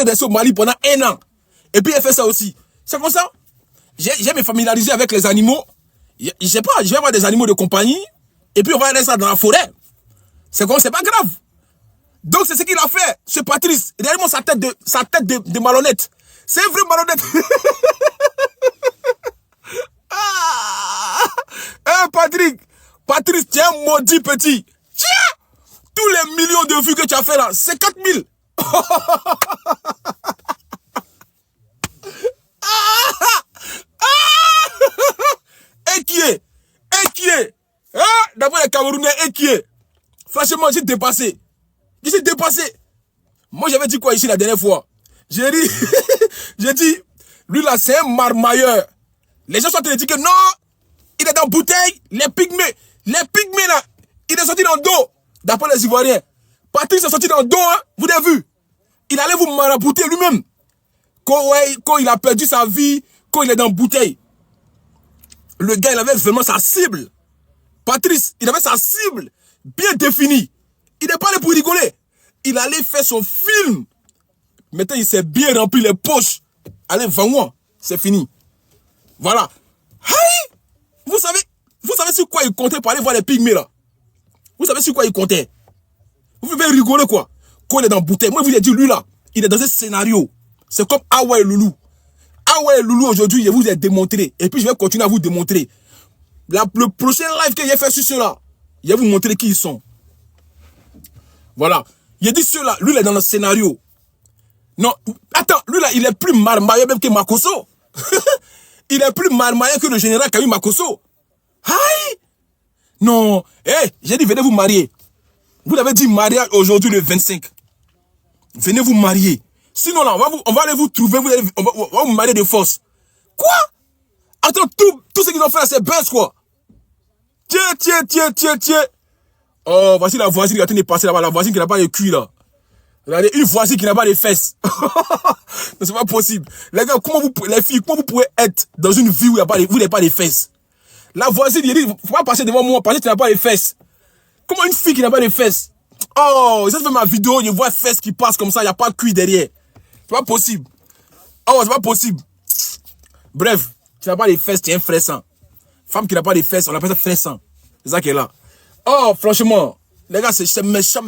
allait rester au Mali pendant 1 an. Et puis, il fait ça aussi. C'est comme ça. J'aime me familiariser avec les animaux. Je sais pas, je vais avoir des animaux de compagnie. Et puis, on va aller ça dans la forêt. C'est comme, c'est pas grave. Donc, c'est ce qu'il a fait, ce Patrice. Et derrière moi, sa tête de malhonnête. C'est un vrai malhonnête. Patrice, tu es un maudit petit. Tiens, tous les millions de vues que tu as fait là, c'est 4000. Et qui est? Hein? D'abord les Camerounais, et qui est? Franchement, j'ai dépassé. Moi, j'avais dit quoi ici la dernière fois? J'ai dit, lui là, c'est un marmailleur. Les gens sont en train de dire que non, il est dans bouteille, les pygmées là, il est sorti dans le dos. D'après les Ivoiriens. Patrice est sorti dans le dos, hein, vous avez vu? Il allait vous marabouter lui-même. Quand il a perdu sa vie, quand il est dans bouteille. Le gars, il avait vraiment sa cible. Patrice, il avait sa cible bien définie. Il n'est pas allé pour rigoler. Il allait faire son film. Maintenant, il s'est bien rempli les poches. Allez, vends-moi. C'est fini. Voilà. Hey! Vous savez sur quoi il comptait pour aller voir les pygmées là? Vous savez sur quoi il comptait? Vous pouvez rigoler quoi? Quand il est dans bouteille. Moi, je vous ai dit, lui là, il est dans un scénario. C'est comme Awa et Loulou. Awa et Loulou, aujourd'hui, je vous ai démontré. Et puis, je vais continuer à vous démontrer. Le prochain live que j'ai fait sur ceux-là, je vais vous montrer qui ils sont. Voilà. Il a dit ceux-là, lui, il est dans le scénario. Non, attends, lui là, il est plus marmaillé même que Makosso. Il est plus marmaillé que le général Kami Makosso. Aïe! Non, j'ai dit, venez vous marier. Vous l'avez dit mariage aujourd'hui le 25. Venez vous marier. Sinon là, on va aller vous trouver, on va vous marier de force. Quoi? Attends, tout ce qu'ils ont fait là, c'est buzz quoi. Tiens. Oh, voici la voisine qui est en train de passer là-bas, la voisine qui n'a pas de cul là. Regardez, une voisine qui n'a pas de fesses. C'est pas possible. Les gars, les filles, comment vous pouvez être dans une vie où vous n'avez pas de fesses? La voisine, il dit, faut pas passer devant moi parce que tu n'as pas de fesses. Comment une fille qui n'a pas de fesses? Oh, j'ai fait ma vidéo, je vois fesses qui passent comme ça, il n'y a pas de cuir derrière. C'est pas possible. Oh, c'est pas possible. Bref, tu n'as pas de fesses, tu es un fraissant. Femme qui n'a pas de fesses, on appelle ça fraissant. C'est ça qui est là. Oh, franchement, les gars, c'est méchant.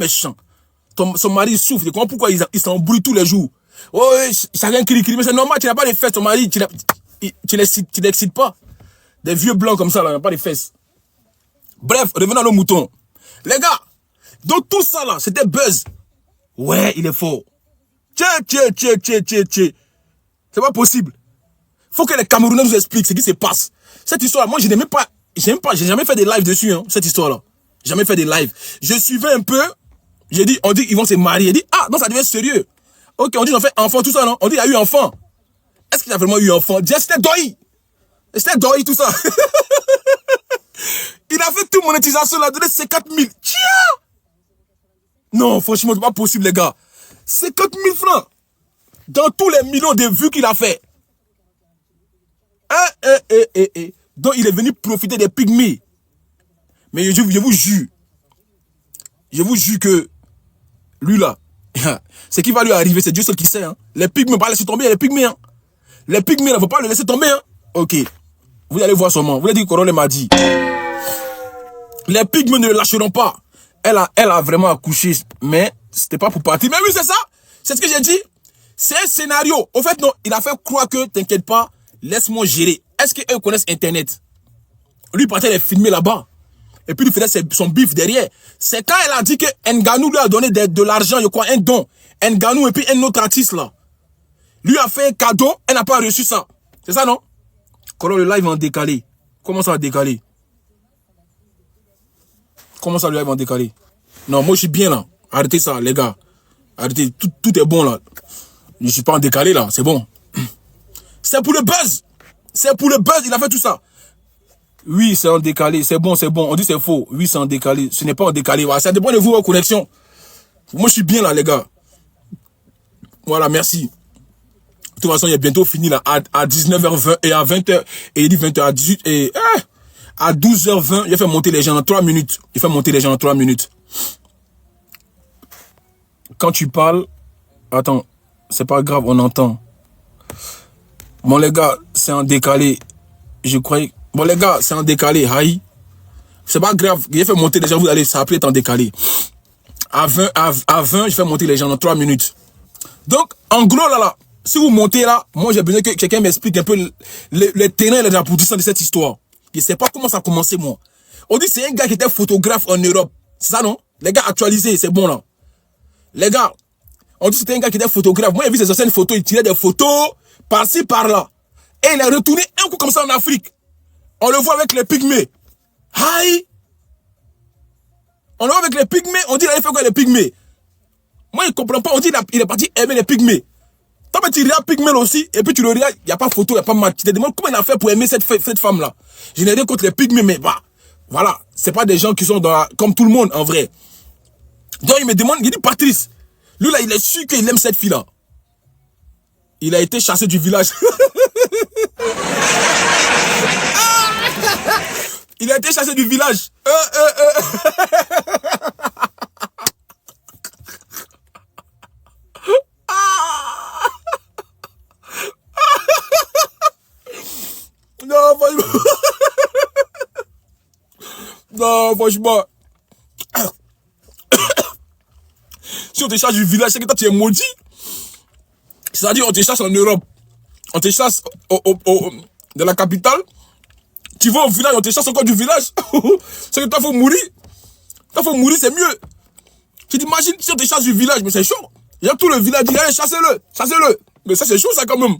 Son mari souffre. Tu comprends pourquoi il s'embrouille tous les jours? Oh, chacun crie, mais c'est normal, tu n'as pas de fesses, ton mari, tu l'excites pas. Des vieux blancs comme ça, là, n'a pas de fesses. Bref, revenons à nos moutons. Les gars, donc tout ça là, c'était buzz. Ouais, il est fort. Tiens. C'est pas possible. Faut que les Camerounais nous expliquent ce qui se passe. Cette histoire, moi, j'ai jamais fait des lives dessus, hein, cette histoire-là. Jamais fait des lives. Je suivais un peu. J'ai dit, on dit qu'ils vont se marier. J'ai dit, ah, non, ça devient sérieux. Ok, on dit, ils ont fait enfant, tout ça, non? On dit, il y a eu enfant. Est-ce qu'il a vraiment eu enfant? C'était Doi. C'était Doi, tout ça. Il a fait toute monétisation, il a donné 50 000. Tiens! Non, franchement, c'est pas possible, les gars. 50 000 francs. Dans tous les millions de vues qu'il a fait. Donc, il est venu profiter des pygmées. Mais je vous jure. Je vous jure que lui là, ce qui va lui arriver, c'est Dieu seul qui sait. Hein. Les pygmées, pas laisser tomber les pygmées. Hein. Les pygmées, il ne faut pas le laisser tomber. Hein. Ok. Vous allez voir seulement. Vous allez dire que Corole m'a dit. Les pygmées ne le lâcheront pas. Elle a vraiment accouché, mais c'était pas pour partir. Mais oui, c'est ça. C'est ce que j'ai dit. C'est un scénario. Au fait, non, il a fait croire que, t'inquiète pas, laisse-moi gérer. Est-ce qu'eux connaissent Internet? Lui, il partait les filmer là-bas. Et puis, il faisait son bif derrière. C'est quand elle a dit que Nganou lui a donné de l'argent, je crois, un don. Nganou et puis un autre artiste là. Lui a fait un cadeau, elle n'a pas reçu ça. C'est ça, non? Comment le live en décalé? Comment ça va décaler? Comment ça le live en décalé? Non, moi je suis bien là. Arrêtez ça, les gars. Arrêtez, tout est bon là. Je suis pas en décalé là, c'est bon. C'est pour le buzz. C'est pour le buzz, il a fait tout ça. Oui, c'est en décalé, c'est bon. On dit c'est faux. Oui, c'est en décalé. Ce n'est pas en décalé. Voilà, ça dépend de vous, votre connexion. Moi, je suis bien là, les gars. Voilà, merci. De toute façon, il est bientôt fini là. À 19h20 et à 20h. Et il dit 20h à 18 et à 12h20, il fait monter les gens en 3 minutes. Il fait monter les gens en 3 minutes. Quand tu parles, attends, C'est pas grave, on entend. Bon, les gars, c'est en décalé. Je croyais... Bon, les gars, c'est en décalé. Aïe. C'est pas grave. J'ai fait monter les gens. Vous allez s'appeler en décalé. À 20, je fais monter les gens dans 3 minutes. Donc, en gros, là, si vous montez là, moi, j'ai besoin que quelqu'un m'explique un peu les terrains et les aboutissants de cette histoire. Je sais pas comment ça a commencé, moi. On dit que c'est un gars qui était photographe en Europe. C'est ça, non? Les gars, actualisés, c'est bon, là. Les gars, on dit que c'était un gars qui était photographe. Moi, j'ai vu ses anciennes photos. Il tirait des photos par-ci, par-là. Et il est retourné un coup comme ça en Afrique. On le voit avec les pygmées. Aïe! On le voit avec les pygmées. On dit qu'il a fait quoi les pygmées? Moi, il ne comprend pas. On dit qu'il est parti aimer les pygmées. Toi, tu regardes pygmées aussi. Et puis tu le regardes. Il n'y a pas photo, il n'y a pas match. Tu te demandes comment il a fait pour aimer cette femme-là. Je n'ai rien contre les pygmées, mais bah, voilà. C'est pas des gens qui sont comme tout le monde, en vrai. Donc, il me demande, il dit Patrice. Lui, là, il est sûr qu'il aime cette fille-là. Il a été chassé du village. Il a été chassé du village. Non, franchement. Non, franchement. Si on te chasse du village, c'est que toi, tu es maudit. C'est-à-dire, on te chasse en Europe. On te chasse dans la capitale. Tu vas au village, on te chasse encore du village. C'est que toi, faut mourir. Toi, faut mourir, c'est mieux. Tu t'imagines si on te chasse du village, mais c'est chaud. Il y a tout le village dit, allez, chassez-le, chassez-le. Mais ça, c'est chaud, ça, quand même.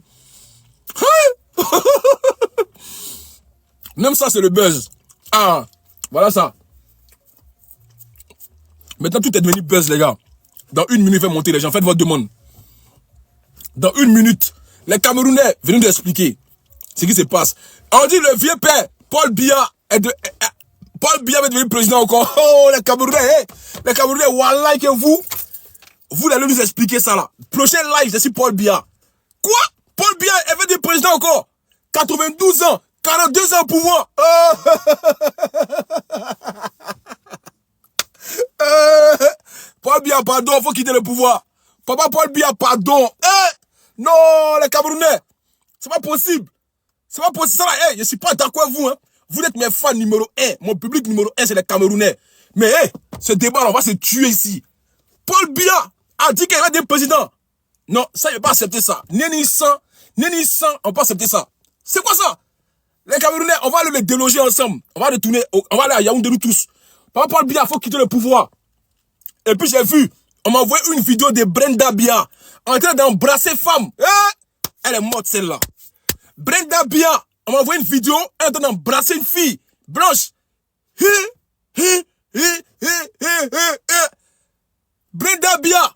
Même ça, c'est le buzz. Ah, voilà ça. Maintenant, tout est devenu buzz, les gars. Dans 1 minute, faites monter les gens. Faites votre demande. Dans 1 minute, les Camerounais, venez nous expliquer ce qui se passe. On dit le vieux père, Paul Biya, Paul Biya va devenir président encore. Oh, les Camerounais, les Camerounais, wallah, que vous allez nous expliquer ça là. Prochain live, je suis Paul Biya. Quoi? Paul Biya, elle veut devenir président encore. 92 ans, 42 ans au pouvoir. Paul Biya, pardon, faut quitter le pouvoir. Papa Paul Biya, pardon. Non, les Camerounais, c'est pas possible. C'est pas possible. Ça, là, je suis pas d'accord avec vous. Hein. Vous êtes mes fans numéro 1. Mon public numéro 1, c'est les Camerounais. Mais ce débat, on va se tuer ici. Paul Biya a dit qu'il va être président. Non, ça, il ne va pas accepter ça. Ni 100, on ne peut pas accepter ça. C'est quoi ça? Les Camerounais, on va aller les déloger ensemble. On va retourner, on va aller à Yaoundé, nous tous. Papa Paul Biya, il faut quitter le pouvoir. Et puis j'ai vu, on m'a envoyé une vidéo de Brenda Biya en train d'embrasser femme. Elle est morte celle-là. Brenda Biya, on m'a envoyé une vidéo, elle est en train d'embrasser une fille blanche. Brenda Biya.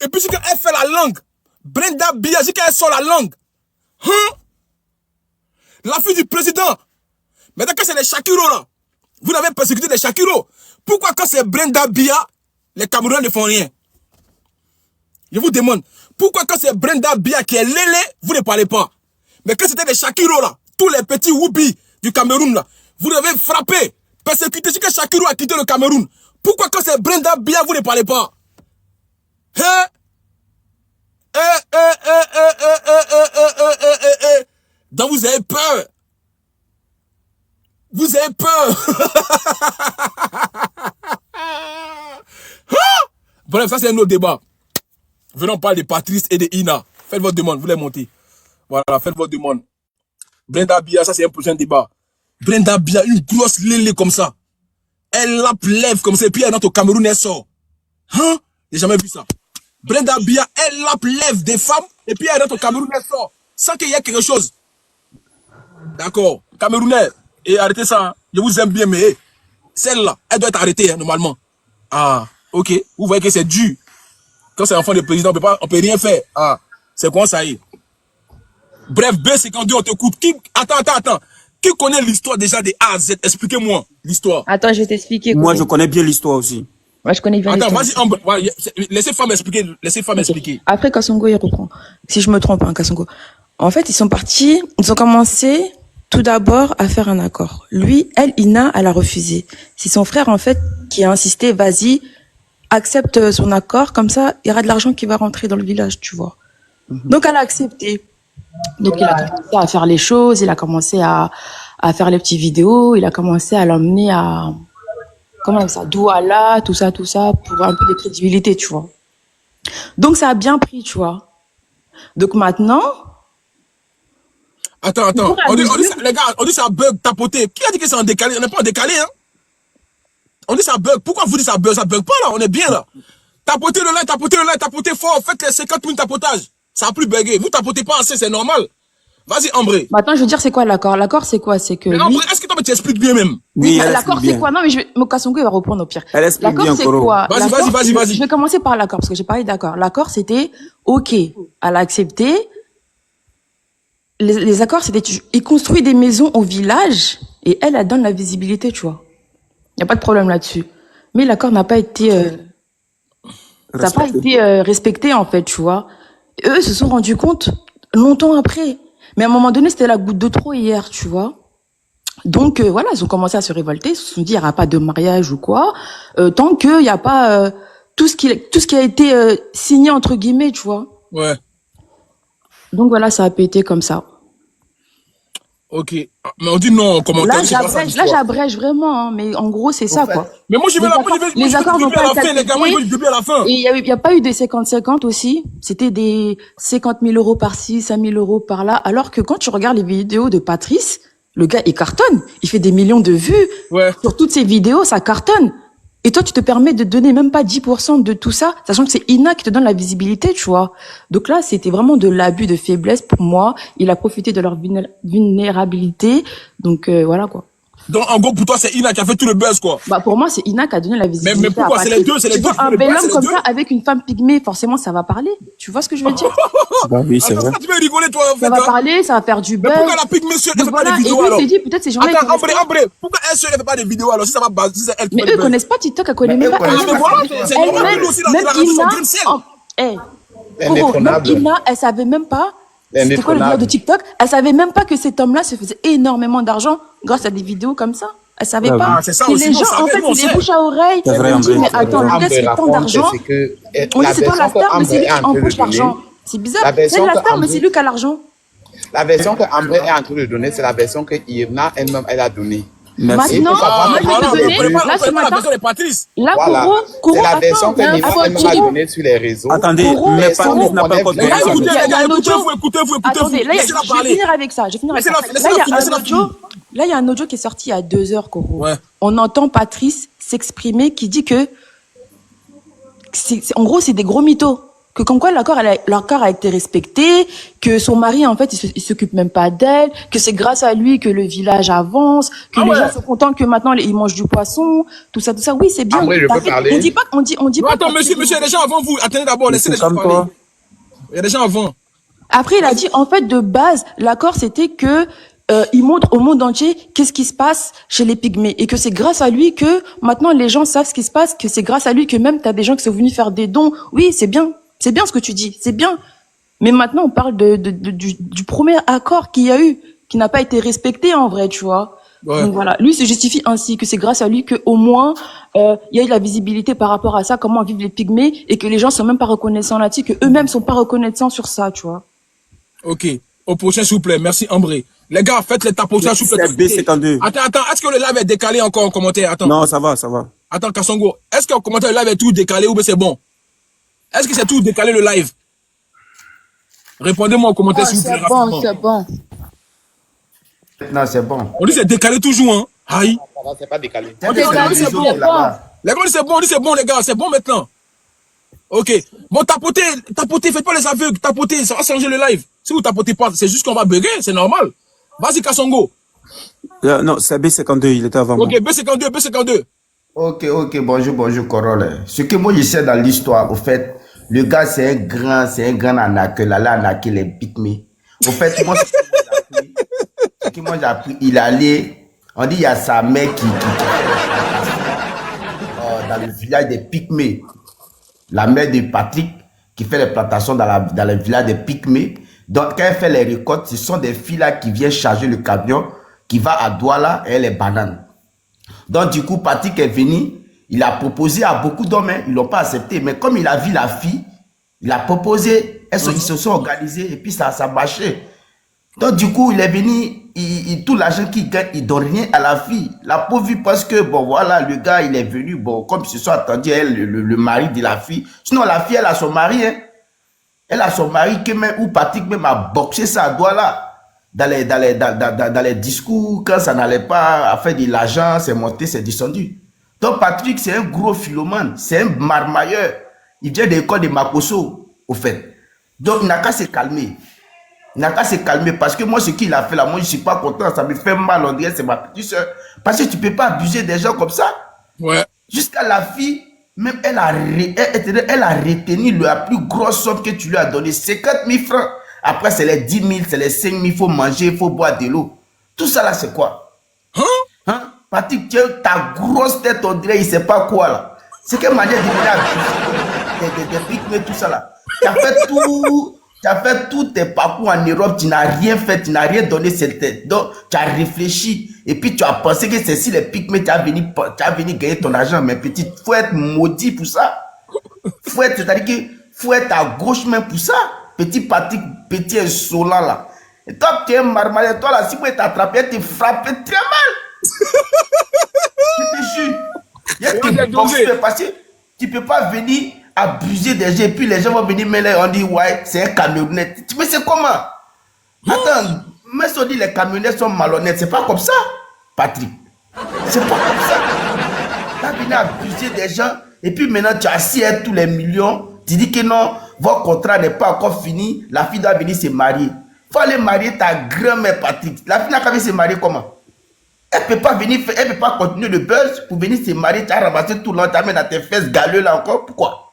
Et puis c'est qu'elle fait la langue. Brenda Biya, c'est qu'elle sort la langue. La fille du président. Maintenant quand c'est les Shakiro là, vous n'avez persécuté les Shakiro. Pourquoi quand c'est Brenda Biya, les Camerounais ne font rien? Je vous demande, pourquoi quand c'est Brenda Biya qui est lélé, vous ne parlez pas? Mais quand c'était les Shakiro là, tous les petits Woubi du Cameroun là, vous avez frappé, persécuté, c'est que Shakiro a quitté le Cameroun. Pourquoi quand c'est Brenda Biya, vous ne parlez pas? Donc vous avez peur. Vous avez peur. Bref, ça c'est un autre débat. Venons parler de Patrice et de Ina. Faites votre demande, vous les montez. Voilà, faites votre demande. Brenda Biya, ça c'est un prochain débat. Brenda Biya, une grosse lélé comme ça. Elle la lève comme ça, et puis elle entre au Cameroun, elle sort. J'ai jamais vu ça. Brenda Biya, elle la lève des femmes, et puis elle entre au Cameroun, elle sort. Sans qu'il y ait quelque chose. D'accord. Camerounais, et arrêtez ça. Hein. Je vous aime bien, mais celle-là, elle doit être arrêtée, hein, normalement. Ah, ok. Vous voyez que c'est dur. Quand c'est l'enfant du président, on peut rien faire. Ah, c'est quoi ça y est. Bref, B52, on te coupe. Attends. Qui connaît l'histoire déjà des A à Z? Expliquez-moi l'histoire. Attends, je vais t'expliquer. Moi, je connais bien l'histoire aussi. Moi, je connais bien l'histoire. Attends, vas-y, laissez femme expliquer. Laissez femme expliquer. Après, Kassongo, il reprend. Si je me trompe, hein, Kassongo. En fait, ils sont partis, ils ont commencé tout d'abord à faire un accord. Lui, Ina, elle a refusé. C'est son frère, en fait, qui a insisté, vas-y, accepte son accord, comme ça, il y aura de l'argent qui va rentrer dans le village, tu vois. Donc, elle a accepté. Donc, il a commencé à faire les choses, il a commencé à faire les petites vidéos, il a commencé à l'emmener à, comment ça, Douala, tout ça, pour un peu de crédibilité, tu vois. Donc, ça a bien pris, tu vois. Donc, maintenant... Attends. Les gars, on dit ça bug, tapoté. Qui a dit que c'est en décalé? On n'est pas en décalé, hein? On dit ça bug. Pourquoi vous dites ça bug? Ça bug pas, là. On est bien, là. Tapotez le live, tapotez fort. Faites les 50 000 tapotages. Ça a plus bugué. Vous tapotez pas assez, c'est normal. Vas-y, Ambré. Maintenant, je veux dire, c'est quoi l'accord? L'accord, c'est quoi? C'est que. Mais Ambré, est-ce que toi, tu expliques bien même? Oui, l'accord, c'est quoi? Non, mais Mokasongo, il va reprendre au pire. L'accord, c'est quoi? Vas-y. Je vais commencer par l'accord, parce que j'ai parlé d'accord. L'accord, c'était, OK, elle a accepté. Les accords, c'était, il construit des maisons au village, et elle donne la visibilité, tu vois. Il n'y a pas de problème là-dessus. Mais l'accord n'a pas été, ça n'a pas été respecté, en fait, tu vois. Et eux se sont rendus compte longtemps après. Mais à un moment donné, c'était la goutte de trop hier, tu vois. Donc, voilà, ils ont commencé à se révolter. Ils se sont dit, il n'y aura pas de mariage ou quoi, tant qu'il n'y a pas tout ce qui a été signé, entre guillemets, tu vois. Ouais. Donc, voilà, ça a pété comme ça. Ok. Mais on dit non en commentaire. Là, j'abrège vraiment, hein, mais en gros, c'est ça, quoi. Mais moi, les accords n'ont pas été acceptés. Les gars, moi, je veux du début à la fin. Et il y a pas eu des 50-50 aussi. C'était des 50 000 euros par-ci, 5 000 euros par-là. Alors que quand tu regardes les vidéos de Patrice, le gars, il cartonne. Il fait des millions de vues. Ouais. Sur toutes ces vidéos, ça cartonne. Et toi, tu te permets de donner même pas 10% de tout ça, sachant que c'est Ina qui te donne la visibilité, tu vois. Donc là, c'était vraiment de l'abus de faiblesse pour moi. Il a profité de leur vulnérabilité. Donc, voilà, quoi. Donc, en gros, pour toi, c'est Ina qui a fait tout le buzz, quoi. Bah, pour moi, c'est Ina qui a donné la visibilité. Mais pourquoi? C'est les deux, Tu vois, un bel homme comme ça, avec une femme pygmée, forcément, ça va parler. Tu vois ce que je veux dire? Bah oui, c'est vrai. Tu veux rigoler, toi, en fait. Ça va parler, ça va faire du buzz. Mais pourquoi la pygmée seule, elle fait pas des vidéos, alors? Et lui, s'est dit, peut-être ces gens-là. Attends, Ambré, pourquoi elle seule, elle fait pas des vidéos, alors? Si ça va baser, si c'est elle qui mais eux, ils connaissent pas TikTok, elle connaît même pas. C'est normal, lui aussi, la son grain de sel. Même Ina, elle savait même pas. C'était quoi le vidéo de TikTok? Elle savait même pas que cet homme-là se faisait énormément d'argent grâce à des vidéos comme ça. Elle savait pas. C'est ça et aussi, les gens, en fait, c'est des bouches à oreille. On dit, mais attends, le gars, c'est tant d'argent. On dit, c'est toi la star, mais c'est lui qui empoche l'argent. C'est bizarre. C'est la star, mais c'est lui qui a l'argent. La version que Ambré est en train de donner, c'est la version que Irna elle-même, elle a donnée. Maintenant, moi, je vais te donner, là, ce matin, là, Koro, c'est la version que Irna elle-même a donnée sur les réseaux. Attendez, mais Patrice n'a pas encore donné. Écoutez-vous. Attendez, là, je vais finir avec ça. Là, il y a un audio qui est sorti il y a 2 heures, Koro. Ouais. On entend Patrice s'exprimer qui dit que, en gros, c'est des gros mythos. Que comme quoi l'accord a été respecté, que son mari, en fait, il s'occupe même pas d'elle, que c'est grâce à lui que le village avance, que les gens sont contents que maintenant ils mangent du poisson, tout ça. Oui, c'est bien. Ambré, je peux parler. On dit pas. Attends, monsieur, il y a des gens avant vous. Attendez d'abord, laissez les gens parler. Il y a des gens avant. Après, il a dit, en fait, de base, l'accord, c'était que, il montre au monde entier qu'est-ce qui se passe chez les pygmées et que c'est grâce à lui que maintenant les gens savent ce qui se passe, que c'est grâce à lui que même t'as des gens qui sont venus faire des dons. Oui, c'est bien. C'est bien ce que tu dis, c'est bien. Mais maintenant, on parle du premier accord qu'il y a eu, qui n'a pas été respecté en vrai, tu vois. Ouais. Donc voilà, lui se justifie ainsi, que c'est grâce à lui que au moins il y a eu de la visibilité par rapport à ça, comment vivent les pygmées, et que les gens sont même pas reconnaissants là-dessus, que eux-mêmes sont pas reconnaissants sur ça, tu vois. Ok, au prochain s'il vous plaît, merci Ambré. Les gars, faites les tapotages s'il vous plaît. B52. Attends, est-ce que le live est décalé encore en commentaire? Attends. Non, ça va. Attends, Kassongo, est-ce qu'en commentaire le live est tout décalé ou bien c'est bon? Est-ce que c'est tout décalé le live? Répondez-moi en commentaire s'il vous plaît. C'est bon. Non, c'est bon. On dit c'est décalé toujours, hein? Aïe. C'est pas décalé. On dit c'est bon. Les gars, on dit c'est bon, les gars, c'est bon maintenant. Ok. Bon, tapotez, faites pas les aveugles, tapotez, ça va changer le live. Si vous tapotez pas, c'est juste qu'on va bugger, c'est normal. Vas-y, Kassongo. Non, c'est B52, il était avant moi. Ok, B52. Ok, bonjour, Corole. Ce que moi je sais dans l'histoire, au fait, le gars c'est un grand arnaqueur, il a arnaqué les pygmées. Au fait, moi, ce que moi j'ai appris, il allait, on dit il y a sa mère qui dans le village des pygmées, la mère de Patrick, qui fait les plantations dans le village des pygmées. Donc quand elle fait les récoltes, ce sont des filles là qui viennent charger le camion qui va à Douala et les bananes. Donc, du coup, Patrick est venu, il a proposé à beaucoup d'hommes, hein, ils ne l'ont pas accepté. Mais comme il a vu la fille, il a proposé, ils se sont organisés et puis ça marchait. Donc, du coup, il est venu, tout l'argent qu'il gagne, il ne donne rien à la fille. La pauvre fille, parce que, bon, voilà, le gars, il est venu, bon, comme ils se sont attendus, elle, le mari de la fille. Sinon, la fille, elle a son mari, hein. Elle a son mari, que même, où Patrick même a boxé ça à Douala. Dans les discours, quand ça n'allait pas à faire de l'argent, c'est monté, c'est descendu. Donc Patrick, c'est un gros philomane, c'est un marmailleur. Il vient de l'école de Makosso, au fait. Donc il n'a qu'à se calmer. Il n'a qu'à se calmer parce que moi, ce qu'il a fait là, moi, je ne suis pas content, ça me fait mal, on dirait c'est ma petite soeur. Parce que tu ne peux pas abuser des gens comme ça. Ouais. Jusqu'à la fille, même elle a retenu la plus grosse somme que tu lui as donnée, 50 000 francs. Après, c'est les 10 000, c'est les 5 000, il faut manger, il faut boire de l'eau. Tout ça là, c'est quoi? Hein? Patrick, ta grosse tête, on dirait, il ne sait pas quoi là. C'est quelle manière de venir des rythmes, tout ça là. Tu as fait tous tes parcours en Europe, tu n'as rien fait, tu n'as rien donné cette tête. Donc, tu as réfléchi et puis tu as pensé que c'est si les pygmées, tu as venu gagner ton argent. Mais petit, il faut être maudit pour ça. C'est-à-dire qu'il faut être à gauche main pour ça. Petit Patrick, petit insolent là. Et toi, tu es un marmailleur, toi là, si vous êtes attrapé, elle te frappe très mal. Je te jure. Il y a des boxeurs parce que tu ne peux pas venir abuser des gens et puis les gens vont venir mêler, on dit ouais, c'est un camionnette. Mais c'est comment? Attends, mais si on dit les camionnettes sont malhonnêtes, c'est pas comme ça, Patrick. C'est pas comme ça. Tu as venu abuser des gens et puis maintenant tu as assis à tous les millions. Tu dis que non, votre contrat n'est pas encore fini, la fille doit venir se marier. Il faut aller marier ta grand-mère, Patrick. La fille n'a qu'à venir se marier comment? Elle ne peut pas venir, elle peut pas continuer le buzz pour venir se marier. Tu as ramassé tout le long, tu as mis dans tes fesses galeux là encore. Pourquoi?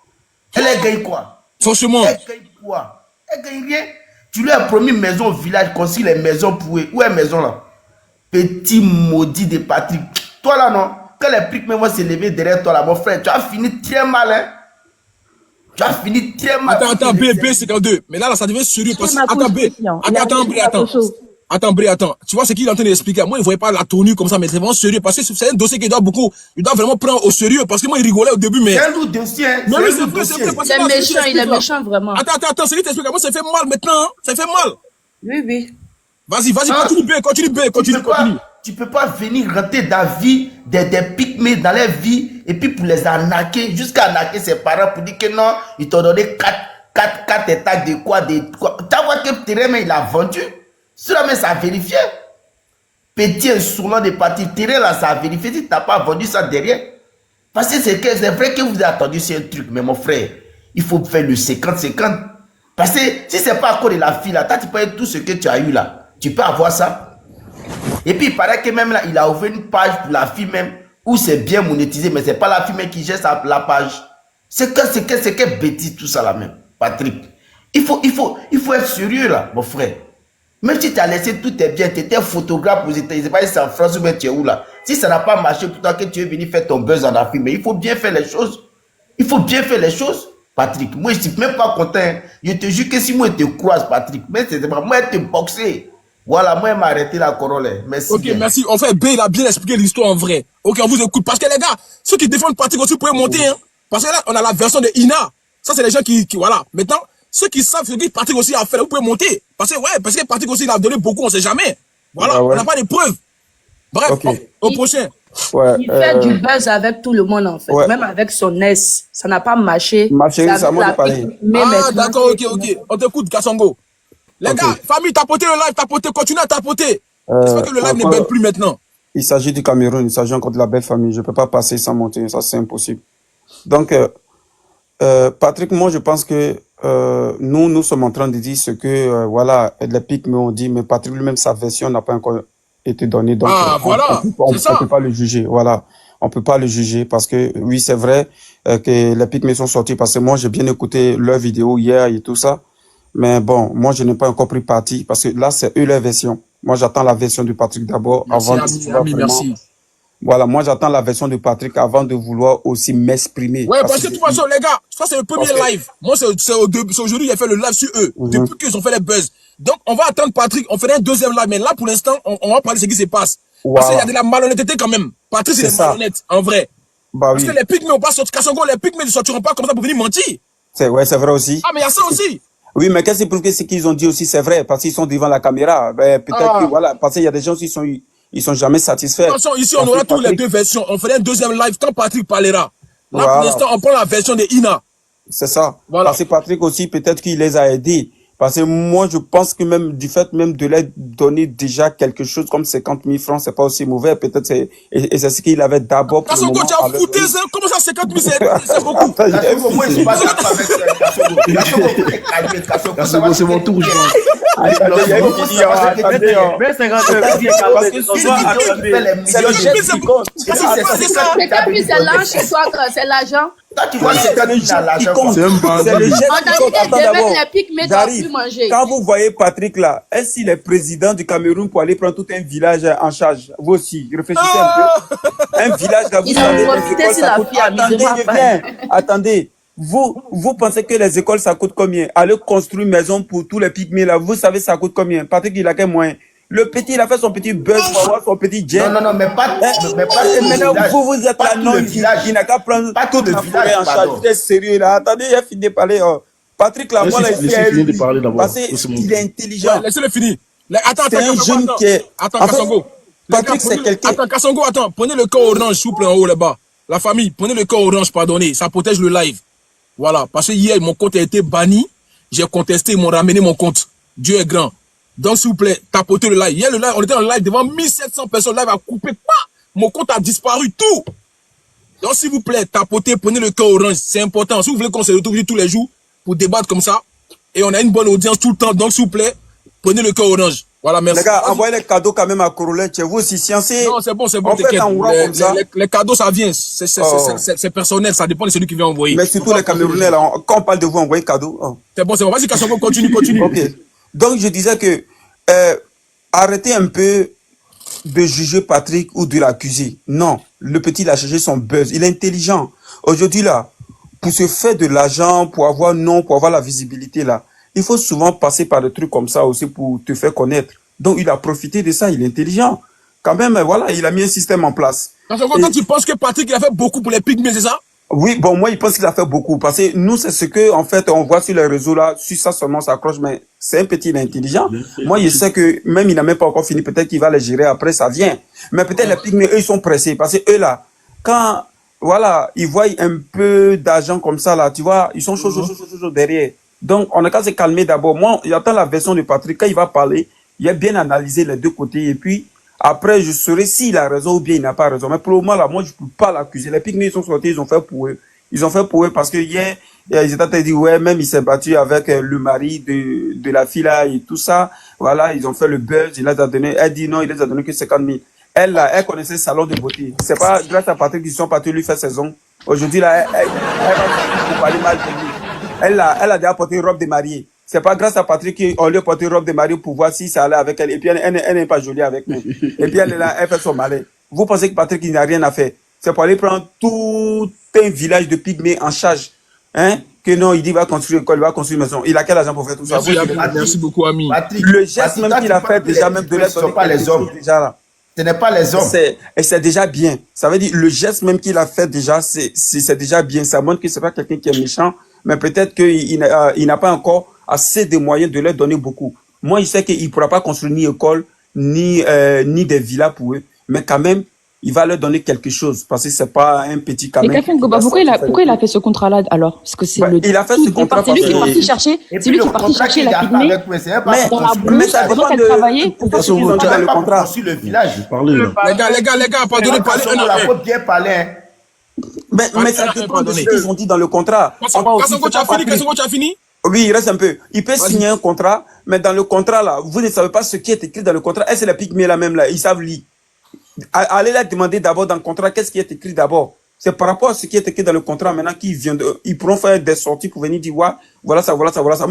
Elle gagne quoi? Franchement. Elle gagne quoi? Elle gagne rien. Tu lui as promis une maison au village, construire les maisons pour eux. Où est la maison là? Petit maudit de Patrick. Toi là non, quand les pics vont se lever derrière toi là, mon frère, tu as fini très mal, hein? Tu as fini très mal. Attends, B52. Mais là, ça devient sérieux. Parce que, attends, Bré, attends. Tu vois ce qu'il est en train d'expliquer. Moi, il ne voyait pas la tenue comme ça, mais c'est vraiment sérieux. Parce que c'est un dossier qu'il doit vraiment prendre au sérieux. Parce que moi, il rigolait au début, mais. C'est un lourd dossier. Mais oui, c'est vrai. Il est méchant, il est méchant, vraiment. Attends, c'est lui qui t'explique. Moi, ça fait mal maintenant, hein. Ça fait mal. Oui. Vas-y, continue. Tu peux pas venir rentrer dans la vie des pygmées dans leur vie et puis pour les arnaquer, jusqu'à arnaquer ses parents pour dire que non, ils t'ont donné 4 états de quoi. Tu vois que terrain, mais il a vendu. Cela, mais ça a vérifié. Petit insolent de partir, terrain là, ça a vérifié. Si tu n'as pas vendu ça derrière. Parce que c'est vrai que vous avez attendu, c'est un truc, mais mon frère, il faut faire le 50-50. Parce que si c'est pas encore de la fille là, tu peux tout ce que tu as eu là. Tu peux avoir ça. Et puis il paraît que même là, il a ouvert une page pour la fille même, où c'est bien monétisé, mais c'est pas la fille même qui gère la page. C'est que bêtise tout ça là même, Patrick. Il faut être sérieux là, mon frère. Même si tu as laissé tous tes biens, tu étais photographe aux États-Unis, c'est pas si c'est en France ou bien tu es où là. Si ça n'a pas marché pour toi que tu es venu faire ton buzz en Afrique, mais il faut bien faire les choses. Il faut bien faire les choses, Patrick. Moi, je ne suis même pas content. Je te jure que si moi, je te croise, Patrick, mais c'est pas moi, je te boxer. Voilà, moi, il m'a arrêté la corolle. Merci. Ok, bien. Merci. En fait, B, il a bien expliqué l'histoire en vrai. Ok, on vous écoute. Parce que les gars, ceux qui défendent Patrick aussi, vous pouvez monter. Hein. Parce que là, on a la version de Ina. Ça, c'est les gens qui voilà. Maintenant, ceux qui savent ce que Patrick aussi a fait, vous pouvez monter. Parce que Patrick aussi, il a donné beaucoup, on ne sait jamais. Voilà, ah ouais. On n'a pas de preuves. Bref, okay. Au prochain. Ouais, il fait du buzz avec tout le monde, en fait. Ouais. Même avec son ex. Ça n'a pas marché. Ma chérie, ça m'a parlé. Ah, d'accord, ok. On t'écoute, Kassongo. Les gars, famille, tapotez le live, continuez à tapoter. J'espère que le live ne belle plus maintenant. Il s'agit du Cameroun, il s'agit encore de la belle famille. Je ne peux pas passer sans monter, ça c'est impossible. Donc, Patrick, moi je pense que nous sommes en train de dire ce que, voilà, les pics m'ont dit, mais Patrick lui-même, sa version n'a pas encore été donnée. Donc, voilà, on ne peut pas le juger, voilà. On peut pas le juger parce que, oui, c'est vrai que les pics me sont sortis parce que moi, j'ai bien écouté leur vidéo hier et tout ça. Mais bon, moi, je n'ai pas encore pris parti parce que là, c'est eux leur version. Moi, j'attends la version de Patrick d'abord avant de pouvoir vraiment Voilà, moi j'attends la version de Patrick avant de vouloir aussi m'exprimer. Ouais, parce que de toute façon, les gars, ça c'est le premier live. Moi, c'est aujourd'hui, j'ai fait le live sur eux. Depuis qu'ils ont fait les buzz. Donc, on va attendre Patrick, on ferait un deuxième live. Mais là, pour l'instant, on va parler de ce qui se passe. Parce qu'il y a de la malhonnêteté quand même. Patrick, c'est malhonnête, en vrai. Bah parce que les pygmées n'ont pas sorti. Kassongo, les pygmées ne sortiront pas comme ça pour venir mentir. C'est vrai aussi. Ah, mais il y a ça aussi. Oui, mais qu'est-ce qui prouve que ce qu'ils ont dit aussi, c'est vrai, parce qu'ils sont devant la caméra. Ben, peut-être que voilà, parce qu'il y a des gens qui ils sont jamais satisfaits. De toute façon, ici, on aura tous les deux versions. On ferait un deuxième live quand Patrick parlera. Là, pour l'instant, on prend la version de Ina. C'est ça. Voilà. Parce que Patrick aussi, peut-être qu'il les a aidés. Parce que moi, je pense que même du fait même de leur donner déjà quelque chose comme 50 000 francs, c'est pas aussi mauvais. Peut-être et c'est ce qu'il avait d'abord pour le moment. Kassongo, tu as foutu ça. Comment ça, 50 000, c'est beaucoup? Kassongo, moi, je suis pas d'accord avec Kassongo. Kassongo, c'est mon tour, je pense. Mais 50 parce que c'est le geste qui compte. C'est l'argent chez toi, c'est l'argent. Toi, tu vois, c'est le geste qui compte. C'est le geste qui compte. Attends d'abord. J'arrive. Quand vous voyez Patrick là, est-ce qu'il est président du Cameroun pour aller prendre tout un village en charge? Vous aussi, réfléchissez un peu. Un village là, vous savez, les écoles, ça coûte. Attendez, je viens. Attendez. Vous pensez que les écoles, ça coûte combien? Aller construire une maison pour tous les pygmées là, vous savez ça coûte combien? Patrick, il a quel moyen? Le petit, il a fait son petit buzz pour avoir son petit jet. Non, mais pas maintenant, vous êtes là, non, il n'a qu'à prendre tout le village en charge. Vous êtes sérieux là? Attendez, il a fini de parler. Patrick, là, moi, là, parce qu'il est intelligent. Ouais, laissez-le finir. Attends, c'est un jeune qui est... Attends, Kassongo. Patrick, c'est quelqu'un... Attends, Kassongo, attends. Prenez le cœur orange, s'il vous plaît, en haut, là-bas. La famille, prenez le cœur orange, pardonnez. Ça protège le live. Voilà. Parce que hier, mon compte a été banni. J'ai contesté, ils m'ont ramené mon compte. Dieu est grand. Donc, s'il vous plaît, tapotez le live. Hier, le live, on était en live devant 1700 personnes. Le live a coupé. Mon compte a disparu, tout. Donc, s'il vous plaît, tapotez, prenez le cœur orange. C'est important. Si vous voulez qu'on se retrouve tous les jours pour débattre comme ça, et on a une bonne audience tout le temps. Donc, s'il vous plaît, prenez le cœur orange. Voilà, merci. Les gars, envoyez les cadeaux quand même à Corolet. Chez vous aussi, sciencé. Non, c'est bon, t'inquiète. Les cadeaux, ça vient. C'est personnel, ça dépend de celui qui vient envoyer. Mais surtout les Camerounais, là, quand on parle de vous, envoyez cadeau. Oh. C'est bon. Vas-y, Kassongo, continue. Ok. Donc, je disais que, arrêtez un peu de juger Patrick ou de l'accuser. Non. Le petit, il a cherché son buzz. Il est intelligent. Aujourd'hui, là, pour se faire de l'argent, pour avoir la visibilité, là, il faut souvent passer par des trucs comme ça aussi pour te faire connaître. Donc, il a profité de ça, il est intelligent. Quand même, voilà, il a mis un système en place. Quand tu penses que Patrick, il a fait beaucoup pour les pygmées, c'est ça? Oui, bon, moi, il pense qu'il a fait beaucoup. Parce que nous, c'est ce que, en fait, on voit sur les réseaux là, sur ça seulement, ça accroche, mais c'est un petit, il est intelligent. Moi, je sais que même il n'a même pas encore fini, peut-être qu'il va les gérer après, ça vient. Mais peut-être les pygmées, eux, ils sont pressés. Parce que eux, là, quand, voilà, ils voient un peu d'argent comme ça, là, tu vois, ils sont chauds derrière. Donc, on a qu'à se calmer d'abord. Moi, j'attends la version de Patrick. Quand il va parler, il a bien analysé les deux côtés. Et puis, après, je saurai s'il a raison ou bien il n'a pas raison. Mais pour le moment, là, moi, je peux pas l'accuser. Les pygmées, ils sont sortis, ils ont fait pour eux. Ils ont fait pour eux parce que hier, ils étaient dit, ouais, même il s'est battu avec le mari de la fille là et tout ça. Voilà, ils ont fait le buzz, il les a donné, elle dit non, il les a donné que 50 000. Elle, là, elle connaissait le salon de beauté. C'est pas grâce à Patrick qu'ils sont partis lui faire saison. Aujourd'hui, là, elle va pour parler mal de lui. Elle a déjà porté une robe de mariée. C'est pas grâce à Patrick qu'on lui a porté une robe de mariée pour voir si ça allait avec elle. Et puis, elle n'est pas jolie avec nous. Et puis, elle est là, elle fait son malin. Vous pensez que Patrick, il n'a rien à faire? C'est pour aller prendre tout un village de pygmées en charge. Hein? Que non, il dit, il va construire une école, il va construire une maison. Il a quel argent pour faire tout ça? Merci beaucoup, ami. Le geste même qu'il a fait déjà, même de l'aide, ce ne sont pas les hommes. Déjà là. Ce n'est pas les hommes. C'est déjà bien. Ça veut dire, le geste même qu'il a fait déjà, c'est déjà bien. Ça montre que c'est pas quelqu'un qui est méchant, mais peut-être qu'il n'a pas encore assez de moyens de leur donner beaucoup. Moi, il sait qu'il ne pourra pas construire ni école, ni des villas pour eux, mais quand même, il va leur donner quelque chose, parce que c'est pas un petit quand même. Mais pourquoi il a fait ce contrat-là, alors? Parce que c'est il a fait ce contrat c'est lui qui est parti chercher, la pygmée. Mais ça dépend de travailler pour faire ce qu'ils ont dit dans le contrat. Le village. Les gars, pardonnez, parlez. Mais ça dépend de ce qu'ils ont dit dans le contrat. Kassongo, tu as fini? Oui, il reste un peu. Il peut signer un contrat, mais dans le contrat, là, vous ne savez pas ce qui est écrit dans le contrat. Est-ce que les pygmées, là, même, là, ils savent lire? Allez leur demander d'abord dans le contrat qu'est-ce qui est écrit d'abord. C'est par rapport à ce qui est écrit dans le contrat maintenant ils pourront faire des sorties pour venir dire voilà ça. Moi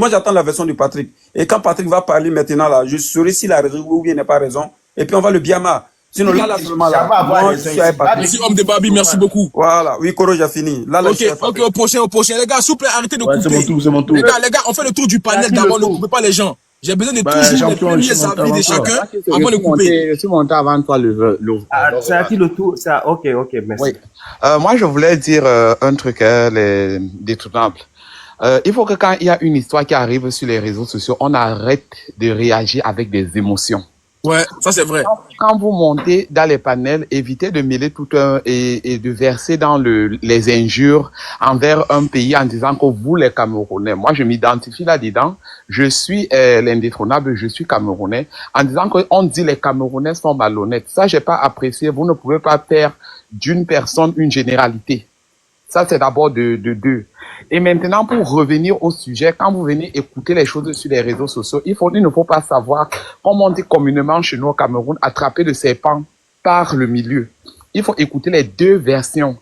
j'attends la version de Patrick. Et quand Patrick va parler maintenant là, je saurai s'il a raison ou bien il n'a pas raison. Et puis on va le biama. Sinon, là, seulement là. Ça va avoir Moi, raison je ici. suis Patrick. Merci, homme de Babi, merci beaucoup. Voilà, oui, Koro, j'ai fini. Là, je Ok, suis ok, Patrick. au prochain. Les gars, s'il vous plaît, arrêtez de Ouais, c'est mon couper. tour, c'est mon tour. Les gars, on fait le tour du panel Merci d'abord, ne beaucoup. coupez pas les gens. J'ai besoin de Bah, toujours les champion, premiers je suis avis de monté chacun Moi, avant de couper. je suis monté avant toi Ah, donc, c'est à qui le tour? Ça, ok, merci. Oui. Moi, je voulais dire un truc, les détournables. Il faut que quand il y a une histoire qui arrive sur les réseaux sociaux, on arrête de réagir avec des émotions. Ouais, ça c'est vrai. Quand vous montez dans les panels, évitez de mêler tout un et de verser dans les injures envers un pays en disant que vous, les Camerounais, moi je m'identifie là-dedans, je suis l'indétrônable, je suis Camerounais, en disant qu'on dit les Camerounais sont malhonnêtes. Ça, j'ai pas apprécié. Vous ne pouvez pas faire d'une personne une généralité. Ça, c'est d'abord de deux. Et maintenant, pour revenir au sujet, quand vous venez écouter les choses sur les réseaux sociaux, il ne faut pas savoir, comme on dit communément chez nous au Cameroun, attraper le serpent par le milieu. Il faut écouter les deux versions.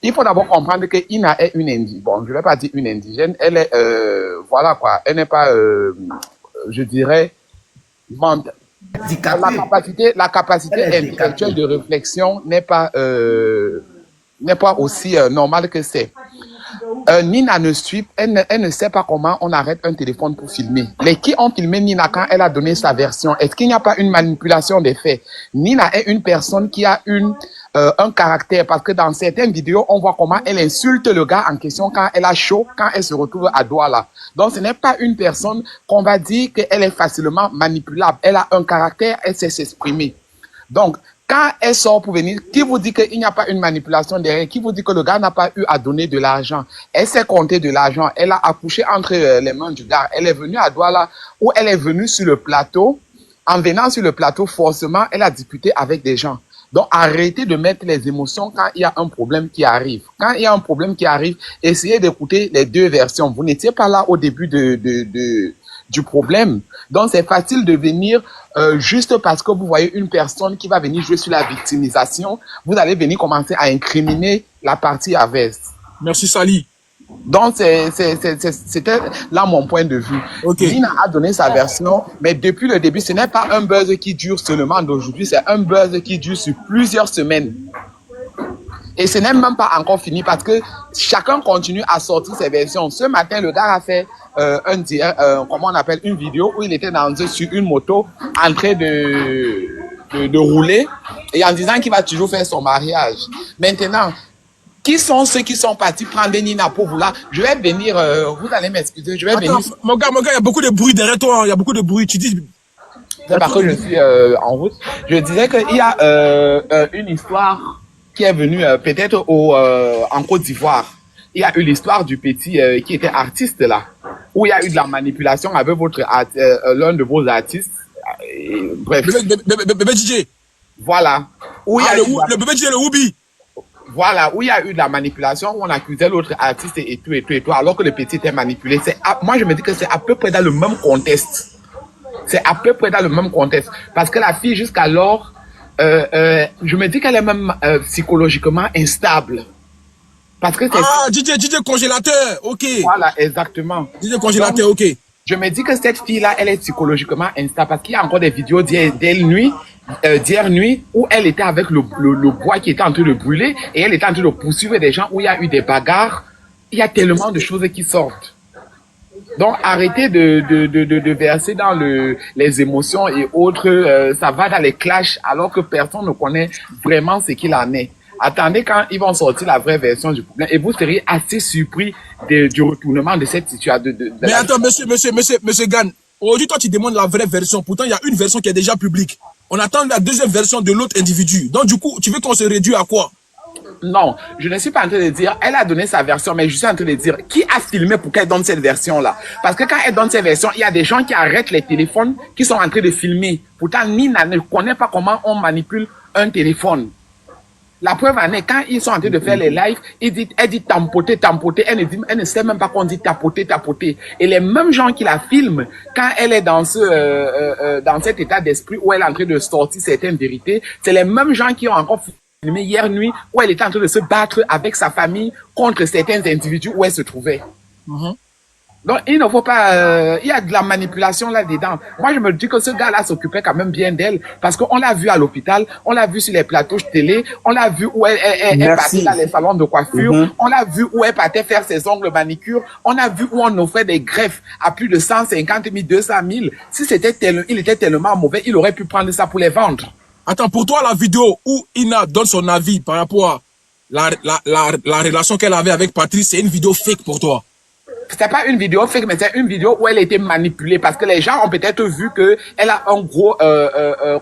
Il faut d'abord comprendre que Ina est une indigène. Bon, je vais pas dire une indigène. Elle est, voilà quoi. Elle n'est pas, je dirais, la capacité intellectuelle de réflexion n'est pas aussi normale que c'est. Nina ne suit, elle ne sait pas comment on arrête un téléphone pour filmer. Les qui ont filmé Nina quand elle a donné sa version, est-ce qu'il n'y a pas une manipulation des faits? Nina est une personne qui a un caractère, parce que dans certaines vidéos, on voit comment elle insulte le gars en question quand elle a chaud, quand elle se retrouve à Douala. Donc, ce n'est pas une personne qu'on va dire qu'elle est facilement manipulable. Elle a un caractère, elle sait s'exprimer. Donc, quand elle sort pour venir, qui vous dit qu'il n'y a pas une manipulation derrière? Qui vous dit que le gars n'a pas eu à donner de l'argent? Elle s'est compter de l'argent. Elle a accouché entre les mains du gars. Elle est venue à Douala, où elle est venue sur le plateau. En venant sur le plateau, forcément, elle a discuté avec des gens. Donc, arrêtez de mettre les émotions quand il y a un problème qui arrive. Quand il y a un problème qui arrive, essayez d'écouter les deux versions. Vous n'étiez pas là au début du problème. Donc, c'est facile de venir juste parce que vous voyez une personne qui va venir jouer sur la victimisation. Vous allez venir commencer à incriminer la partie adverse. Merci, Sali. Donc, c'était là mon point de vue. Okay. Nina a donné sa version, mais depuis le début, ce n'est pas un buzz qui dure seulement d'aujourd'hui, c'est un buzz qui dure sur plusieurs semaines. Et ce n'est même pas encore fini parce que chacun continue à sortir ses versions. Ce matin, le gars a fait comment on appelle, une vidéo où il était sur une moto en train de rouler et en disant qu'il va toujours faire son mariage. Maintenant, qui sont ceux qui sont partis prendre Nina pour vous là? Je vais venir, vous allez m'excuser, je vais venir. Mon gars, il y a beaucoup de bruit derrière toi, il y a beaucoup de bruit. Tu dis. C'est parce que je suis en route. Je disais qu'il y a une histoire qui est venue peut-être en Côte d'Ivoire. Il y a eu l'histoire du petit qui était artiste là, où il y a eu de la manipulation avec l'un de vos artistes. Bref. Bébé DJ. Voilà. Où il y a le bébé DJ, le Woubi. Voilà, où il y a eu de la manipulation, où on accusait l'autre artiste et tout, alors que le petit était manipulé. Moi, je me dis que c'est à peu près dans le même contexte. C'est à peu près dans le même contexte. Parce que la fille, jusqu'alors, je me dis qu'elle est même psychologiquement instable. Parce que DJ congélateur, ok. Voilà, exactement. DJ congélateur, ok. Je me dis que cette fille-là, elle est psychologiquement instable parce qu'il y a encore des vidéos d'hier nuit où elle était avec le bois qui était en train de brûler et elle était en train de poursuivre des gens où il y a eu des bagarres. Il y a tellement de choses qui sortent. Donc, arrêtez de verser dans les émotions et autres. Ça va dans les clashs alors que personne ne connaît vraiment ce qu'il en est. Attendez quand ils vont sortir la vraie version du problème et vous seriez assez surpris du retournement de cette situation. Mais attends, monsieur Gann, aujourd'hui, toi, tu demandes la vraie version. Pourtant, il y a une version qui est déjà publique. On attend la deuxième version de l'autre individu. Donc, du coup, tu veux qu'on se réduise à quoi? Non, je ne suis pas en train de dire, elle a donné sa version, mais je suis en train de dire, qui a filmé pour qu'elle donne cette version-là? Parce que quand elle donne cette version, il y a des gens qui arrêtent les téléphones, qui sont en train de filmer. Pourtant, Nina ne connaît pas comment on manipule un téléphone. La preuve en est, quand ils sont en train de faire les lives, elle dit tampoter, elle ne sait même pas qu'on dit tapoter. Et les mêmes gens qui la filment, quand elle est dans cet état d'esprit où elle est en train de sortir certaines vérités, c'est les mêmes gens qui ont encore filmé hier nuit où elle était en train de se battre avec sa famille contre certains individus où elle se trouvait. Donc, il ne faut pas, il y a de la manipulation là-dedans. Moi, je me dis que ce gars-là s'occupait quand même bien d'elle parce qu'on l'a vu à l'hôpital, on l'a vu sur les plateaux de télé, on l'a vu où elle partait Merci. dans les salons de coiffure, Mhm. on l'a vu où elle partait faire ses ongles manicure, on a vu où on offrait des greffes à plus de 150 000, 200 000. Si il était tellement mauvais, il aurait pu prendre ça pour les vendre. Attends, pour toi, la vidéo où Ina donne son avis par rapport à la relation qu'elle avait avec Patrice, c'est une vidéo fake pour toi. C'était pas une vidéo fake, mais c'est une vidéo où elle a été manipulée parce que les gens ont peut-être vu que elle a un gros,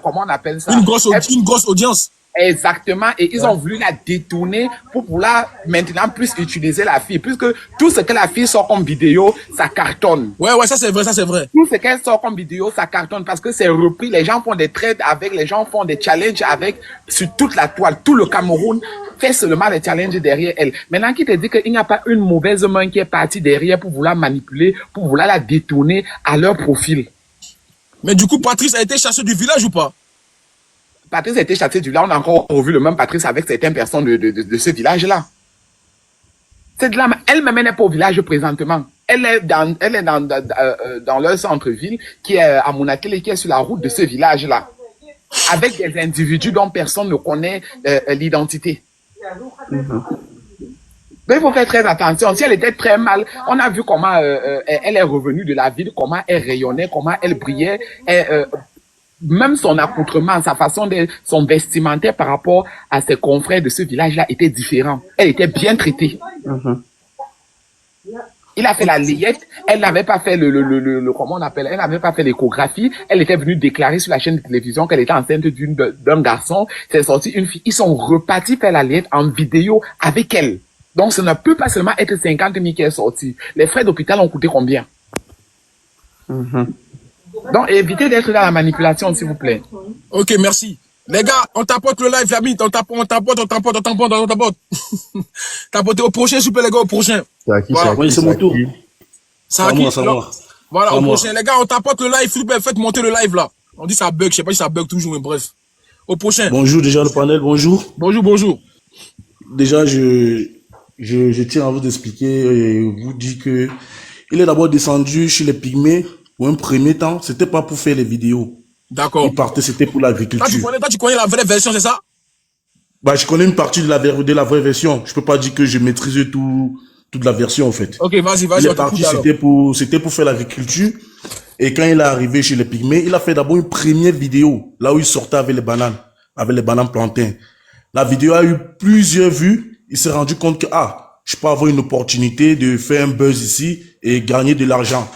comment on appelle ça? Une grosse audience. Exactement, et ils ont voulu la détourner pour pouvoir maintenant plus utiliser la fille, puisque tout ce que la fille sort comme vidéo, ça cartonne. Ouais, ça c'est vrai, ça c'est vrai. Tout ce qu'elle sort comme vidéo, ça cartonne parce que c'est repris, les gens font des trades avec, les gens font des challenges avec, sur toute la toile, tout le Cameroun fait seulement des challenges derrière elle. Maintenant, qui te dit qu'il n'y a pas une mauvaise main qui est partie derrière pour vouloir manipuler, pour vouloir la détourner à leur profil? Mais du coup, Patrice a été chassé du village ou pas? Patrice a été chassé du village, on a encore revu le même Patrice avec certaines personnes de ce village-là. Cette dame, elle-même n'est pas au village présentement. Elle est dans leur centre-ville, qui est à Monakel, qui est sur la route de ce village-là. Avec des individus dont personne ne connaît l'identité. Mais il faut faire très attention. Si elle était très mal, on a vu comment elle est revenue de la ville, comment elle rayonnait, comment elle brillait. Même son accoutrement, sa façon de son vestimentaire par rapport à ses confrères de ce village-là était différent. Elle était bien traitée. Il a fait la layette, elle n'avait pas fait comment on appelle, elle n'avait pas fait l'échographie, elle était venue déclarer sur la chaîne de télévision qu'elle était enceinte d'un garçon, c'est sorti une fille, ils sont repartis faire la layette en vidéo avec elle. Donc ça ne peut pas seulement être 50 000 qui est sorti. Les frais d'hôpital ont coûté combien? Donc, évitez d'être dans la manipulation, s'il vous plaît. Ok, merci. Les gars, on tapote le live, Yamine. On tapote. Tapotez au prochain, super les gars, au prochain. C'est à qui, Voilà. oui, c'est mon tour. Ça à qui? C'est à moi. Voilà, C'est à au moi. prochain. Les gars, on tapote le live, s'il vous plaît, faites monter le live là. On dit ça bug, je sais pas si ça bug toujours, mais bref. Au prochain. Bonjour déjà le panel, bonjour. Bonjour. Déjà, je tiens à vous expliquer et vous dire que il est d'abord descendu chez les Pygmées pour un premier temps. C'était pas pour faire les vidéos. D'accord. Il partait, c'était pour l'agriculture. Toi, tu connais la vraie version, c'est ça? Bah, je connais une partie de la vraie version. Je peux pas dire que je maîtrise toute la version, en fait. Ok, vas-y, Il on est parti, t'écoute, c'était pour faire l'agriculture. Et quand il est arrivé chez les Pygmées, il a fait d'abord une première vidéo, là où il sortait avec les bananes plantains. La vidéo a eu plusieurs vues. Il s'est rendu compte que, je peux avoir une opportunité de faire un buzz ici et gagner de l'argent.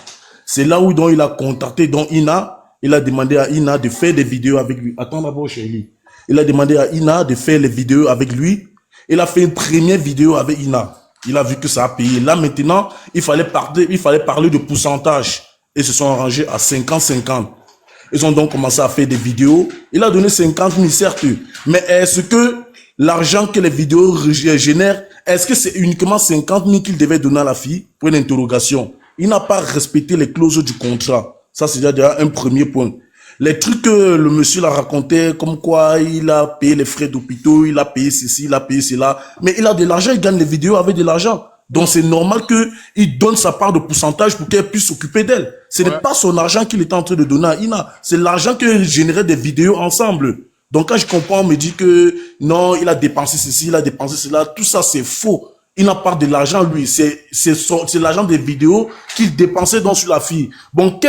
C'est là où donc il a contacté donc Ina. Il a demandé à Ina de faire des vidéos avec lui. Attends d'abord, chérie. Il a demandé à Ina de faire les vidéos avec lui. Il a fait une première vidéo avec Ina. Il a vu que ça a payé. Là, maintenant, il fallait parler de pourcentage. Ils se sont arrangés à 50-50. Ils ont donc commencé à faire des vidéos. Il a donné 50 000, certes. Mais est-ce que l'argent que les vidéos génèrent, est-ce que c'est uniquement 50 000 qu'il devait donner à la fille? Pour une interrogation. Il n'a pas respecté les clauses du contrat. Ça, c'est déjà un premier point. Les trucs que le monsieur l'a raconté, comme quoi il a payé les frais d'hôpital, il a payé ceci, il a payé cela. Mais il a de l'argent, il gagne les vidéos avec de l'argent. Donc c'est normal qu'il donne sa part de pourcentage pour qu'elle puisse s'occuper d'elle. Ce n'est pas son argent qu'il était en train de donner à Ina. C'est l'argent qu'il générait des vidéos ensemble. Donc quand je comprends, on me dit que non, il a dépensé ceci, il a dépensé cela. Tout ça, c'est faux. Il n'a pas de l'argent, lui. C'est l'argent des vidéos qu'il dépensait donc sur la fille. Bon,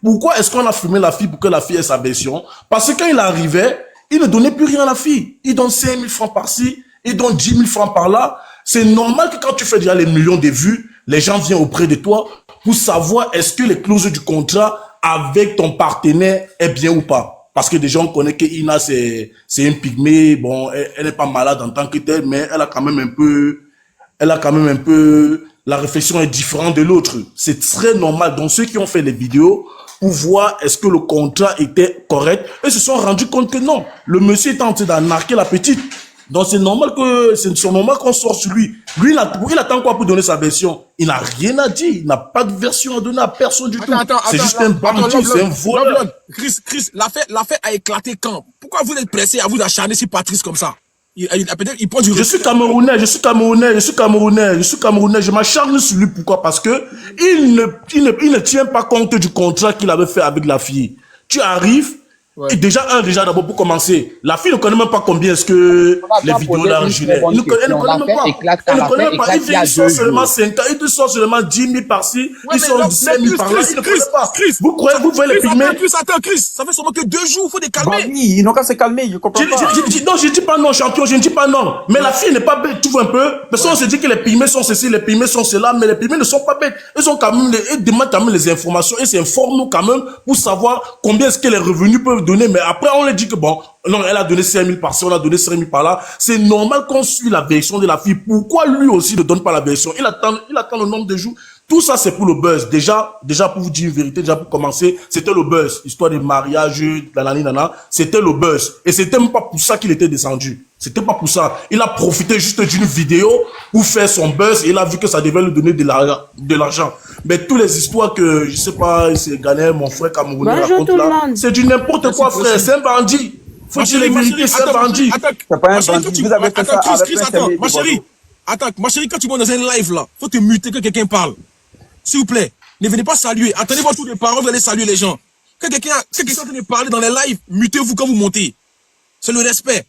pourquoi est-ce qu'on a filmé la fille pour que la fille ait sa version? Parce que quand il arrivait, il ne donnait plus rien à la fille. Il donne 5 000 francs par-ci, il donne 10 000 francs par-là. C'est normal que quand tu fais déjà les millions de vues, les gens viennent auprès de toi pour savoir est-ce que les clauses du contrat avec ton partenaire est bien ou pas. Parce que déjà, on connaît que Ina, c'est un pygmée. Bon, elle n'est pas malade en tant que telle, mais elle a quand même un peu, la réflexion est différente de l'autre. C'est très normal. Donc, ceux qui ont fait les vidéos, pour voir est-ce que le contrat était correct, et se sont rendus compte que non. Le monsieur est en train d'arnaquer la petite. Donc, c'est normal qu'on sorte sur lui. Lui, il attend quoi pour donner sa version? Il n'a rien à dire. Il n'a pas de version à donner à personne du tout. C'est juste un bandit, c'est un voleur. Chris, l'affaire a éclaté quand? Pourquoi vous êtes pressé à vous acharner sur Patrice comme ça? il prend du Je suis Camerounais, je m'acharne sur lui. Pourquoi? Parce que il ne tient pas compte du contrat qu'il avait fait avec la fille. Tu arrives, et déjà d'abord pour commencer, la fille ne connaît même pas combien est-ce que les vidéos d'originaire. Elle ne connaît même pas. Ils sont seulement 5 ans, ils sont seulement 10 000 par-ci, ils sont 5 000 par-là, ils ne connaissent pas. Vous croyez, vous voyez les pygmées? Attends, Chris, ça fait seulement que 2 jours, il faut les Bah calmer. oui, ils n'ont qu'à se calmer, je comprends pas. Non, je dis pas non, champion, je ne dis pas non. Mais la fille n'est pas bête, tu vois un peu. Parce qu'on se dit que les pygmées sont ceci, les pygmées sont cela, mais les pygmées ne sont pas bêtes. Ils ont quand même, ils demandent quand même les informations, ils s'informent nous quand même pour savoir combien est-ce que les revenus peuvent donner. Mais après, on leur dit que bon, non, elle a donné 5 000 par-ci, on a donné 5 000 par-là. C'est normal qu'on suit la version de la fille. Pourquoi lui aussi ne donne pas la version? Il attend le nombre de jours. Tout ça, c'est pour le buzz. Déjà, pour vous dire une vérité, déjà pour commencer, c'était le buzz. Histoire de mariage, nanana, c'était le buzz. Et c'était même pas pour ça qu'il était descendu. C'était pas pour ça. Il a profité juste d'une vidéo pour faire son buzz et il a vu que ça devait lui donner de l'argent. Mais toutes les histoires que, je sais pas, c'est Ghanéen, mon frère Camerounais raconte là, c'est du n'importe quoi, frère. C'est un bandit. Faut dire les vérités, c'est un bandit. C'est pas un bandit. Vous avez fait ça avec un attends, ma chérie. Attends, ma chérie, quand tu vas dans un live là, faut te muter que quelqu'un parle. S'il vous plaît, ne venez pas saluer. Attendez-moi toutes les paroles, vous allez saluer les gens. Quand quelqu'un est en train de parler dans les lives, mutez-vous quand vous montez. C'est le respect.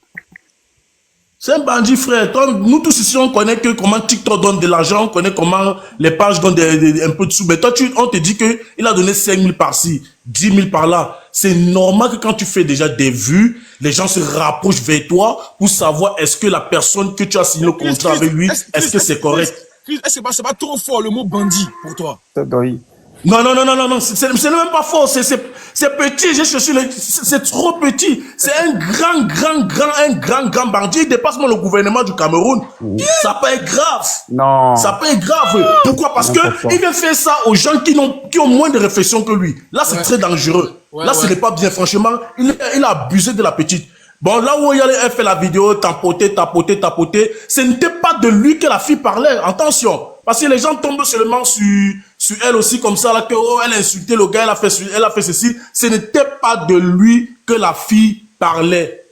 C'est un bandit, frère. Nous tous ici, on connaît que comment TikTok donne de l'argent, on connaît comment les pages donnent un peu de sous. Mais toi, on te dit que il a donné 5 000 par-ci, 10 000 par-là. C'est normal que quand tu fais déjà des vues, les gens se rapprochent vers toi pour savoir est-ce que la personne que tu as signé le contrat avec lui, est-ce que c'est correct? C'est pas trop fort le mot bandit pour toi? Non, c'est même pas fort, c'est petit, c'est trop petit. C'est un grand bandit, il dépasse même le gouvernement du Cameroun. Ça peut être grave. Non. Ça peut être grave. Pourquoi? Parce que il vient faire ça aux gens qui ont moins de réflexion que lui. Là, c'est très dangereux. Là, ce n'est pas bien, franchement. Il a abusé de la petite. Bon, là où elle fait la vidéo, tapoter, ce n'était pas de lui que la fille parlait. Attention. Parce que les gens tombent seulement sur elle aussi comme ça, là, que, oh, elle a insulté le gars, elle a fait ceci. Ce n'était pas de lui que la fille parlait.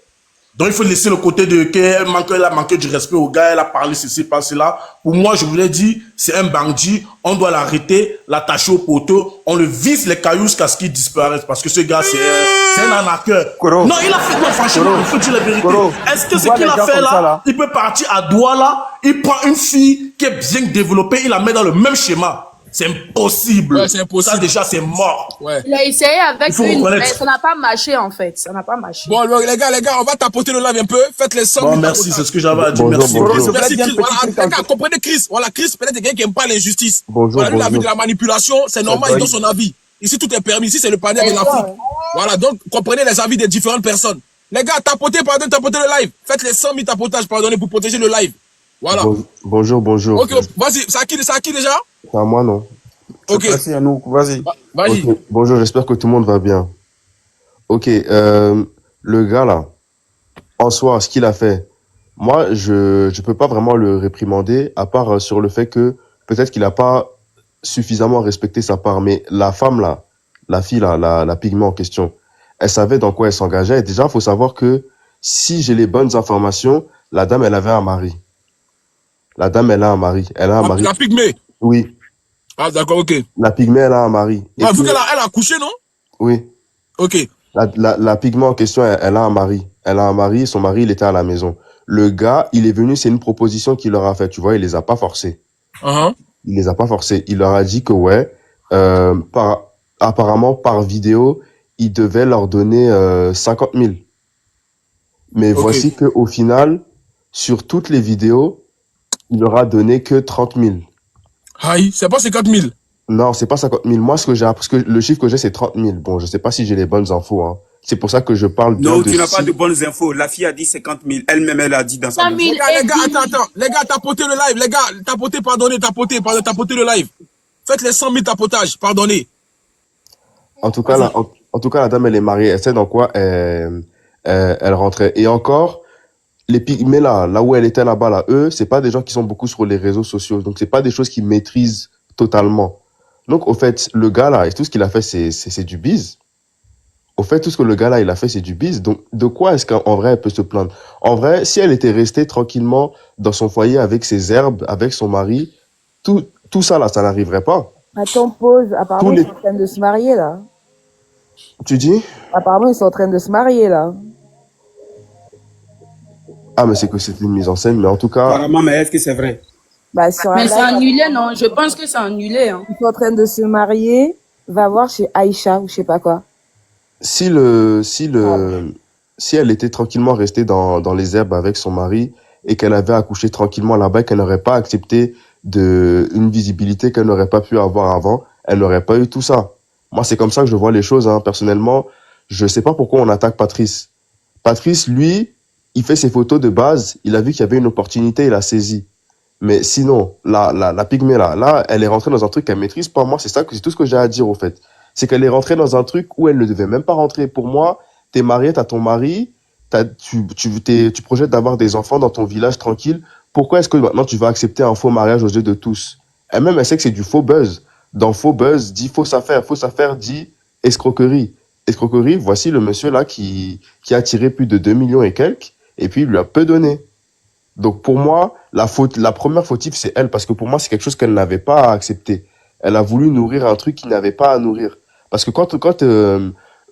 Donc, il faut laisser le côté de qu'elle a manqué du respect au gars, elle a parlé ceci, pas cela. Pour moi, je vous l'ai dit, c'est un bandit. On doit l'arrêter, l'attacher au poteau. On le vise les cailloux jusqu'à ce qu'il disparaisse. Parce que ce gars, c'est un arnaqueur. Non, il a fait quoi, franchement? Il faut dire la vérité. Est-ce que ce qu'il a fait là, il peut partir à Douala, il prend une fille qui est bien développée, il la met dans le même schéma. C'est impossible. Ouais, c'est impossible. Ça, déjà, c'est mort. Ouais. Il a essayé avec une, reconnaître. mais ça n'a pas marché en fait. Ça n'a pas marché. Bon, les gars, on va tapoter le live un peu. Faites les 100 Bon, 000 merci, c'est ce que j'avais à dire. Bonjour, Merci. bonjour. Merci, Chris. Voilà, Petit les gars, comprenez Chris. Voilà, Chris, peut-être quelqu'un qui aime pas l'injustice. Bonjour, Voilà, lui, il a vu bonjour. de la manipulation. C'est normal, il donne son avis. Ici, tout est permis. Ici, c'est le panel de l'Afrique. Voilà, donc, comprenez les avis des différentes personnes. Les gars, tapotez le live. Faites les 100 000 tapotages, pardonnez, pour protéger le live. Voilà. Bonjour, bonjour. Ok, vas-y. C'est à qui déjà? C'est à moi, non? Ok. Merci à nous, vas-y. Vas-y. Ok. Bonjour, j'espère que tout le monde va bien. Ok, le gars là, en soi, ce qu'il a fait, moi, je peux pas vraiment le réprimander, à part sur le fait que peut-être qu'il a pas suffisamment respecté sa part. Mais la femme là, la fille là, la pygmée en question, elle savait dans quoi elle s'engageait. Et déjà, faut savoir que si j'ai les bonnes informations, la dame, elle avait un mari. La dame, elle a un mari. Elle a un mari. La pygmée. Oui, Ah, d'accord, ok. la pygmée, elle a un mari. Et Ah, vu puis- qu'elle a accouché, non? Oui. Ok. La pygmée en question, elle a un mari. Elle a un mari, son mari, il était à la maison. Le gars, il est venu, c'est une proposition qu'il leur a faite, tu vois, il les a pas forcés. Il les a pas forcés. Il leur a dit que ouais, apparemment, par vidéo, il devait leur donner 50 000. Mais Ok. voici que au final, sur toutes les vidéos, il leur a donné que 30 000. Aïe, c'est pas 50 000. Non, c'est pas 50 000. Moi, parce que le chiffre que j'ai, c'est 30 000. Bon, je sais pas si j'ai les bonnes infos, hein. C'est pour ça que je parle bien Non, de tu n'as pas si- de bonnes infos. La fille a dit 50 000. Elle-même, elle a dit dans sa 100 bouche. 000 Les gars, attends. Les gars, tapotez le live. Les gars, tapotez le live. Faites les 100 000 tapotages, pardonnez. En tout cas, la dame, elle est mariée. Elle sait dans quoi elle rentrait. Et encore, les pygmées là où elle était là-bas, là, eux, c'est pas des gens qui sont beaucoup sur les réseaux sociaux. Donc, c'est pas des choses qu'ils maîtrisent totalement. Donc, au fait, le gars là, et tout ce qu'il a fait, c'est du bise. Au fait, tout ce que le gars là, il a fait, c'est du bise. Donc, de quoi est-ce qu'en vrai, elle peut se plaindre? En vrai, si elle était restée tranquillement dans son foyer avec ses herbes, avec son mari, tout ça là, ça n'arriverait pas. Attends, pause. Apparemment, Tous ils les, sont en train de se marier, là. tu dis? Apparemment, ils sont en train de se marier, là. Ah, mais c'est que c'était une mise en scène, mais en tout cas, Apparemment, mais est-ce que c'est vrai? Bah, sur un Mais c'est live, annulé, non? Je pense que c'est annulé, hein. ils sont en train de se marier. Va voir chez Aïcha ou je sais pas quoi. si elle était tranquillement restée dans les herbes avec son mari et qu'elle avait accouché tranquillement là-bas, et qu'elle n'aurait pas accepté une visibilité qu'elle n'aurait pas pu avoir avant, elle n'aurait pas eu tout ça. Moi, c'est comme ça que je vois les choses, hein. Personnellement, je sais pas pourquoi on attaque Patrice. Patrice, lui, il fait ses photos de base, il a vu qu'il y avait une opportunité, il a saisi. Mais sinon, la pygmée là, elle est rentrée dans un truc qu'elle maîtrise pas. Moi, c'est tout ce que j'ai à dire, au fait. C'est qu'elle est rentrée dans un truc où elle ne devait même pas rentrer. Pour moi, t'es marié, t'as ton mari, tu projettes d'avoir des enfants dans ton village tranquille. Pourquoi est-ce que maintenant tu vas accepter un faux mariage aux yeux de tous? Elle-même, elle sait que c'est du faux buzz. Dans faux buzz, dit fausse affaire. Fausse affaire dit escroquerie. Escroquerie, voici le monsieur là qui a tiré plus de 2 millions et quelques, et puis il lui a peu donné. Donc pour moi, la première fautive, c'est elle, parce que pour moi, c'est quelque chose qu'elle n'avait pas à accepter. Elle a voulu nourrir un truc qu'il n'avait pas à nourrir. Parce que quand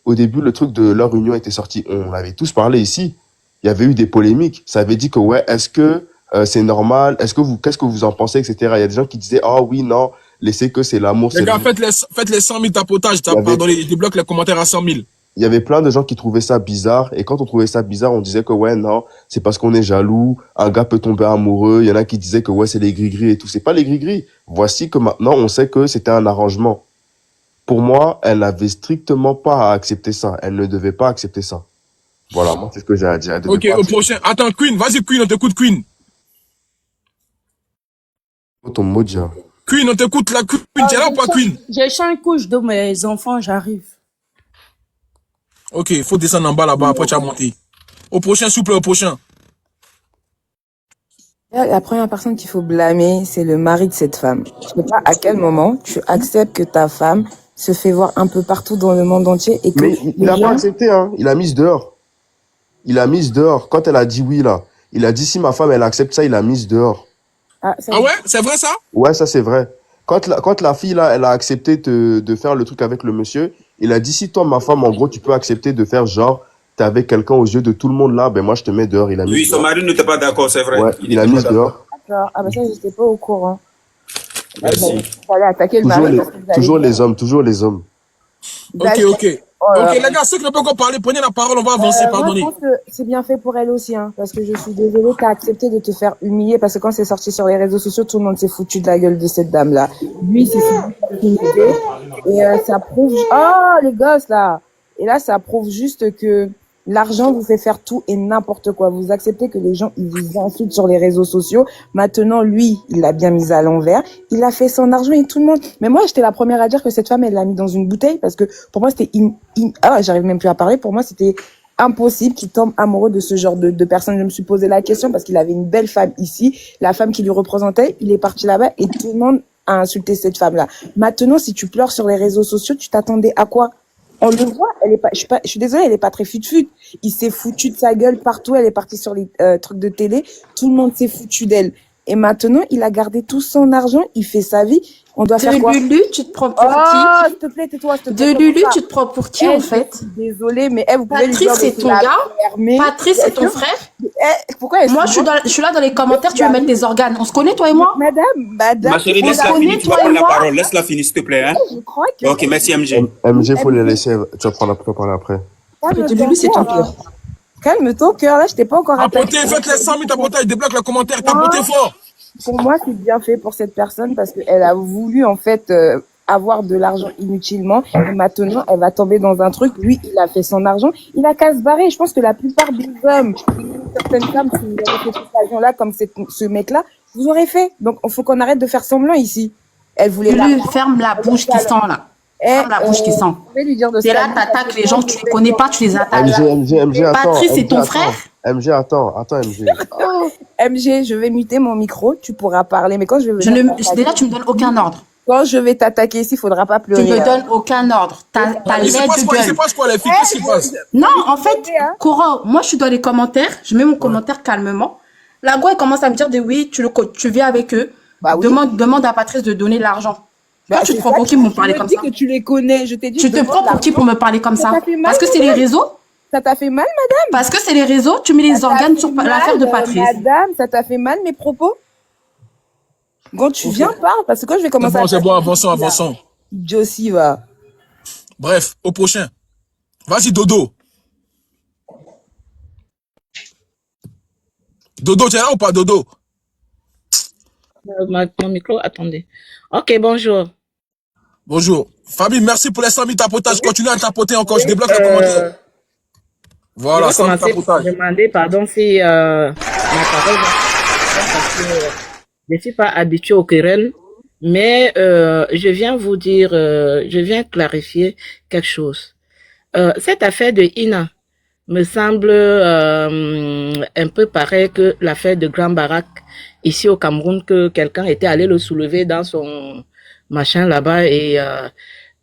au début, le truc de leur union était sorti, on avait tous parlé ici, il y avait eu des polémiques. Ça avait dit que, ouais, est-ce que c'est normal? Qu'est-ce que vous en pensez, etc. Il y a des gens qui disaient, ah oui, non, laissez que c'est l'amour. Les gars, faites les 100 000 tapotages. Pardon, ils débloquent les commentaires à 100 000. Il y avait plein de gens qui trouvaient ça bizarre. Et quand on trouvait ça bizarre, on disait que ouais, non, c'est parce qu'on est jaloux. Un gars peut tomber amoureux. Il y en a qui disaient que ouais, c'est les gris-gris et tout. C'est pas les gris-gris. Voici que maintenant, on sait que c'était un arrangement. Pour moi, elle n'avait strictement pas à accepter ça. Elle ne devait pas accepter ça. Voilà, moi, c'est ce que j'ai à dire. Ok, au prochain. Attends, Queen. Vas-y, Queen, on t'écoute, Queen. Ton modia. Queen, on t'écoute, la Queen. T'es là ou pas, Queen? J'ai 5 couches de mes enfants, j'arrive. Ok, il faut descendre en bas là-bas, après tu as monté. Au prochain, s'il vous plaît, au prochain. La première personne qu'il faut blâmer, c'est le mari de cette femme. Je sais pas à quel moment tu acceptes que ta femme se fait voir un peu partout dans le monde entier et que Mais il a pas accepté, hein. Il a mise dehors. Il a mise dehors. Quand elle a dit oui, là, il a dit si ma femme, elle accepte ça, il a mise dehors. Ah ouais? C'est vrai ça? Ouais, ça c'est vrai. Quand la fille, là, elle a accepté de faire le truc avec le monsieur, il a dit si toi, ma femme, en gros, tu peux accepter de faire genre, t'es avec quelqu'un aux yeux de tout le monde là, ben moi, je te mets dehors. Il a mis Oui, son mari n'était pas d'accord, c'est vrai. Ouais, il a mis dehors. D'accord. Ah bah ça, j'étais pas au courant. Merci. Fallait attaquer le mari. parce que vous Toujours allez- les hommes, toujours les hommes. Ok. Oh là Ok, là. les gars, ceux qui n'ont pas encore parlé, prenez la parole, on va avancer, Moi, je pardonnez. pense que c'est bien fait pour elle aussi, hein, parce que je suis désolée, t'as accepté de te faire humilier, parce que quand c'est sorti sur les réseaux sociaux, tout le monde s'est foutu de la gueule de cette dame-là. Lui, c'est une idée, et ça prouve... Oh, les gosses, là. Et là, ça prouve juste que l'argent vous fait faire tout et n'importe quoi. Vous acceptez que les gens, ils vous insultent sur les réseaux sociaux. Maintenant, lui, il l'a bien mis à l'envers. Il a fait son argent et tout le monde. Mais moi, j'étais la première à dire que cette femme, elle l'a mis dans une bouteille parce que pour moi, c'était j'arrive même plus à parler. Pour moi, c'était impossible qu'il tombe amoureux de ce genre de personne. Je me suis posé la question parce qu'il avait une belle femme ici. La femme qui lui représentait, il est parti là-bas et tout le monde a insulté cette femme-là. Maintenant, si tu pleures sur les réseaux sociaux, tu t'attendais à quoi? On le voit, elle est pas, je suis désolée, elle est pas très fut-fut. Il s'est foutu de sa gueule partout, elle est partie sur les trucs de télé, tout le monde s'est foutu d'elle. Et maintenant, il a gardé tout son argent, il fait sa vie. On doit faire quoi? De Lulu, tu te prends pour Oh, qui? s'il te plaît, tais-toi, s'il te plaît. De Lulu, tu te prends pour qui, en fait? Désolée, mais vous pouvez lui dire Patrice, c'est de ton la gars? fermer. Patrice, c'est ton frère? Pourquoi Moi, je suis là dans les commentaires, tu veux mettre des organes. On se connaît, toi et moi? Madame. Ma chérie, On laisse-la se finir, connaît, tu vas toi et prendre la moi? parole. Laisse-la finir, s'il te plaît. Hein? Je crois que... Ok, merci MG. MG, faut les laisser. Tu vas prendre la parole après. Calme De Lulu, c'est ton cœur. Calme ton cœur, là, je t'ai pas encore Tapotez, faites les 100 000 tapotages, débloque le commentaire, tapotez fort. Pour moi, c'est bien fait pour cette personne parce qu'elle a voulu, en fait, avoir de l'argent inutilement. Et maintenant, elle va tomber dans un truc. Lui, il a fait son argent. Il a qu'à se barrer. Je pense que la plupart des hommes, certaines femmes, si vous avez fait cette occasion-là, comme ce mec-là, vous aurez fait. Donc, il faut qu'on arrête de faire semblant ici. Elle voulait Lulu, ferme la bouche qui sent, là. Ferme la bouche qui sent. Je vais lui dire de Et là, t'attaques les gens que tu les connais pas, tu les attaques. MG, attends. Patrice, c'est MG, ton attends. frère? MG, attends, MG. MG, je vais muter mon micro. Tu pourras parler. Mais quand je vais Déjà, tu me donnes aucun ordre. Quand je vais t'attaquer ici, il faudra pas Tu pleurer. me hein. donnes aucun ordre. T'as Il se l'air passe de quoi? Il se gueule. passe quoi, les filles? Qu'est-ce qui se passe? Non, en fait, Coro, moi, je suis dans les commentaires. Je mets mon commentaire calmement. La go, elle commence à me dire oui, tu viens avec eux. Bah oui. Demande à Patrice de donner l'argent. Bah, Toi, tu te c'est prends ça pour qui que pour me je parler me comme dis ça? que tu les connais. Je t'ai dit. Tu te demande prends pour qui pour me parler comme Ça ça? t'a fait mal, Parce que c'est les madame? réseaux? Ça t'a fait mal, madame? Parce que c'est les réseaux, tu mets les Ça t'a organes fait sur mal, l'affaire de Patrice. Madame, ça t'a fait mal, mes propos? Quand tu viens, parle, parce que quand je vais commencer à... C'est bon, avançons. Josie va. Bref, au prochain. Vas-y, Dodo. Dodo, tu es là ou pas, Dodo? Mon micro, attendez. Ok, bonjour. Bonjour. Fabi, merci pour les 100 000 tapotages. Continue à tapoter encore. Je débloque les commentaires. Voilà, je vais commencer par demander pardon si ma parole parce que je ne suis pas habituée aux querelles, mais je viens vous dire, je viens clarifier quelque chose. Cette affaire de Ina me semble un peu pareil que l'affaire de Grand Barak ici au Cameroun, que quelqu'un était allé le soulever dans son machin là-bas et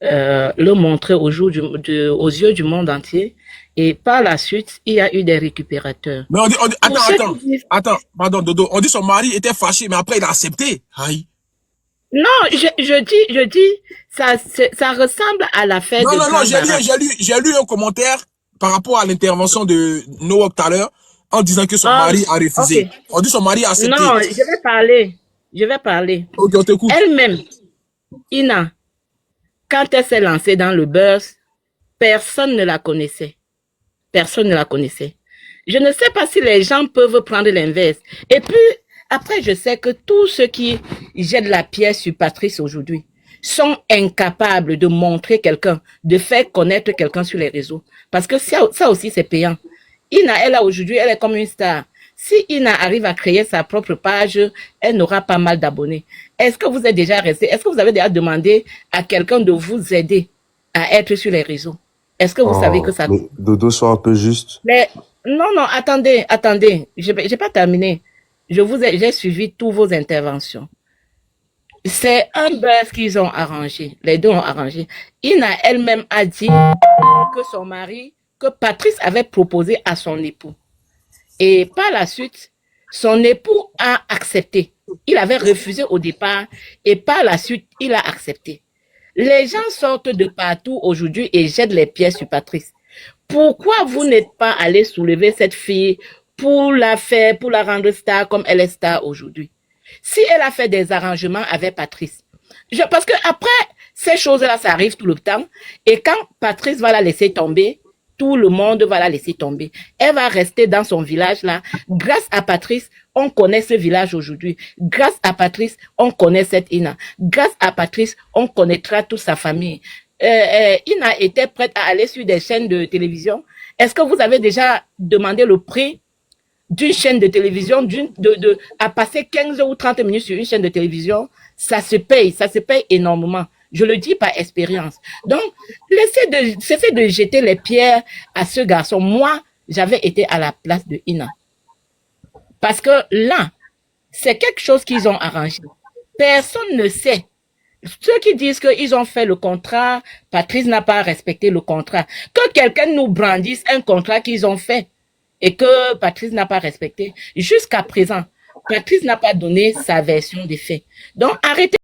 le montrer aux yeux du monde entier. Et par la suite, il y a eu des récupérateurs. Mais attends, pardon, Dodo. On dit son mari était fâché, mais après il a accepté. Aïe. Non, je dis, ça ressemble à l'affaire de Non, j'ai lu un commentaire par rapport à l'intervention de Noah tout à l'heure, en disant que son mari a refusé. Okay. On dit son mari a accepté. Non, je vais parler. Ok, on t'écoute. Elle-même, Ina, quand elle s'est lancée dans le buzz, personne ne la connaissait. Personne ne la connaissait. Je ne sais pas si les gens peuvent prendre l'inverse. Et puis, après, je sais que tous ceux qui jettent la pierre sur Patrice aujourd'hui sont incapables de montrer quelqu'un, de faire connaître quelqu'un sur les réseaux. Parce que ça aussi, c'est payant. Ina, elle est comme une star. Si Ina arrive à créer sa propre page, elle n'aura pas mal d'abonnés. Est-ce que vous êtes déjà resté, est-ce que vous avez déjà demandé à quelqu'un de vous aider à être sur les réseaux? Est-ce que vous savez que ça... Mais Dodo, sois un peu juste. Non, attendez. J'ai pas terminé. J'ai suivi toutes vos interventions. C'est un buzz qu'ils ont arrangé. Les deux ont arrangé. Ina elle-même a dit que Patrice avait proposé à son époux. Et par la suite, son époux a accepté. Il avait refusé au départ et par la suite, il a accepté. Les gens sortent de partout aujourd'hui et jettent les pièces sur Patrice. Pourquoi vous n'êtes pas allé soulever cette fille pour la rendre star comme elle est star aujourd'hui? Si elle a fait des arrangements avec Patrice. Parce que après, ces choses-là, ça arrive tout le temps. Et quand Patrice va la laisser tomber, tout le monde va la laisser tomber. Elle va rester dans son village là. Grâce à Patrice, on connaît ce village aujourd'hui. Grâce à Patrice, on connaît cette Ina. Grâce à Patrice, on connaîtra toute sa famille. Ina était prête à aller sur des chaînes de télévision. Est-ce que vous avez déjà demandé le prix d'une chaîne de télévision, à passer 15 ou 30 minutes sur une chaîne de télévision? Ça se paye énormément. Je le dis par expérience. Donc, cessez de jeter les pierres à ce garçon. Moi, j'avais été à la place de Ina. Parce que là, c'est quelque chose qu'ils ont arrangé. Personne ne sait. Ceux qui disent qu'ils ont fait le contrat, Patrice n'a pas respecté le contrat. Que quelqu'un nous brandisse un contrat qu'ils ont fait et que Patrice n'a pas respecté. Jusqu'à présent, Patrice n'a pas donné sa version des faits. Donc, arrêtez.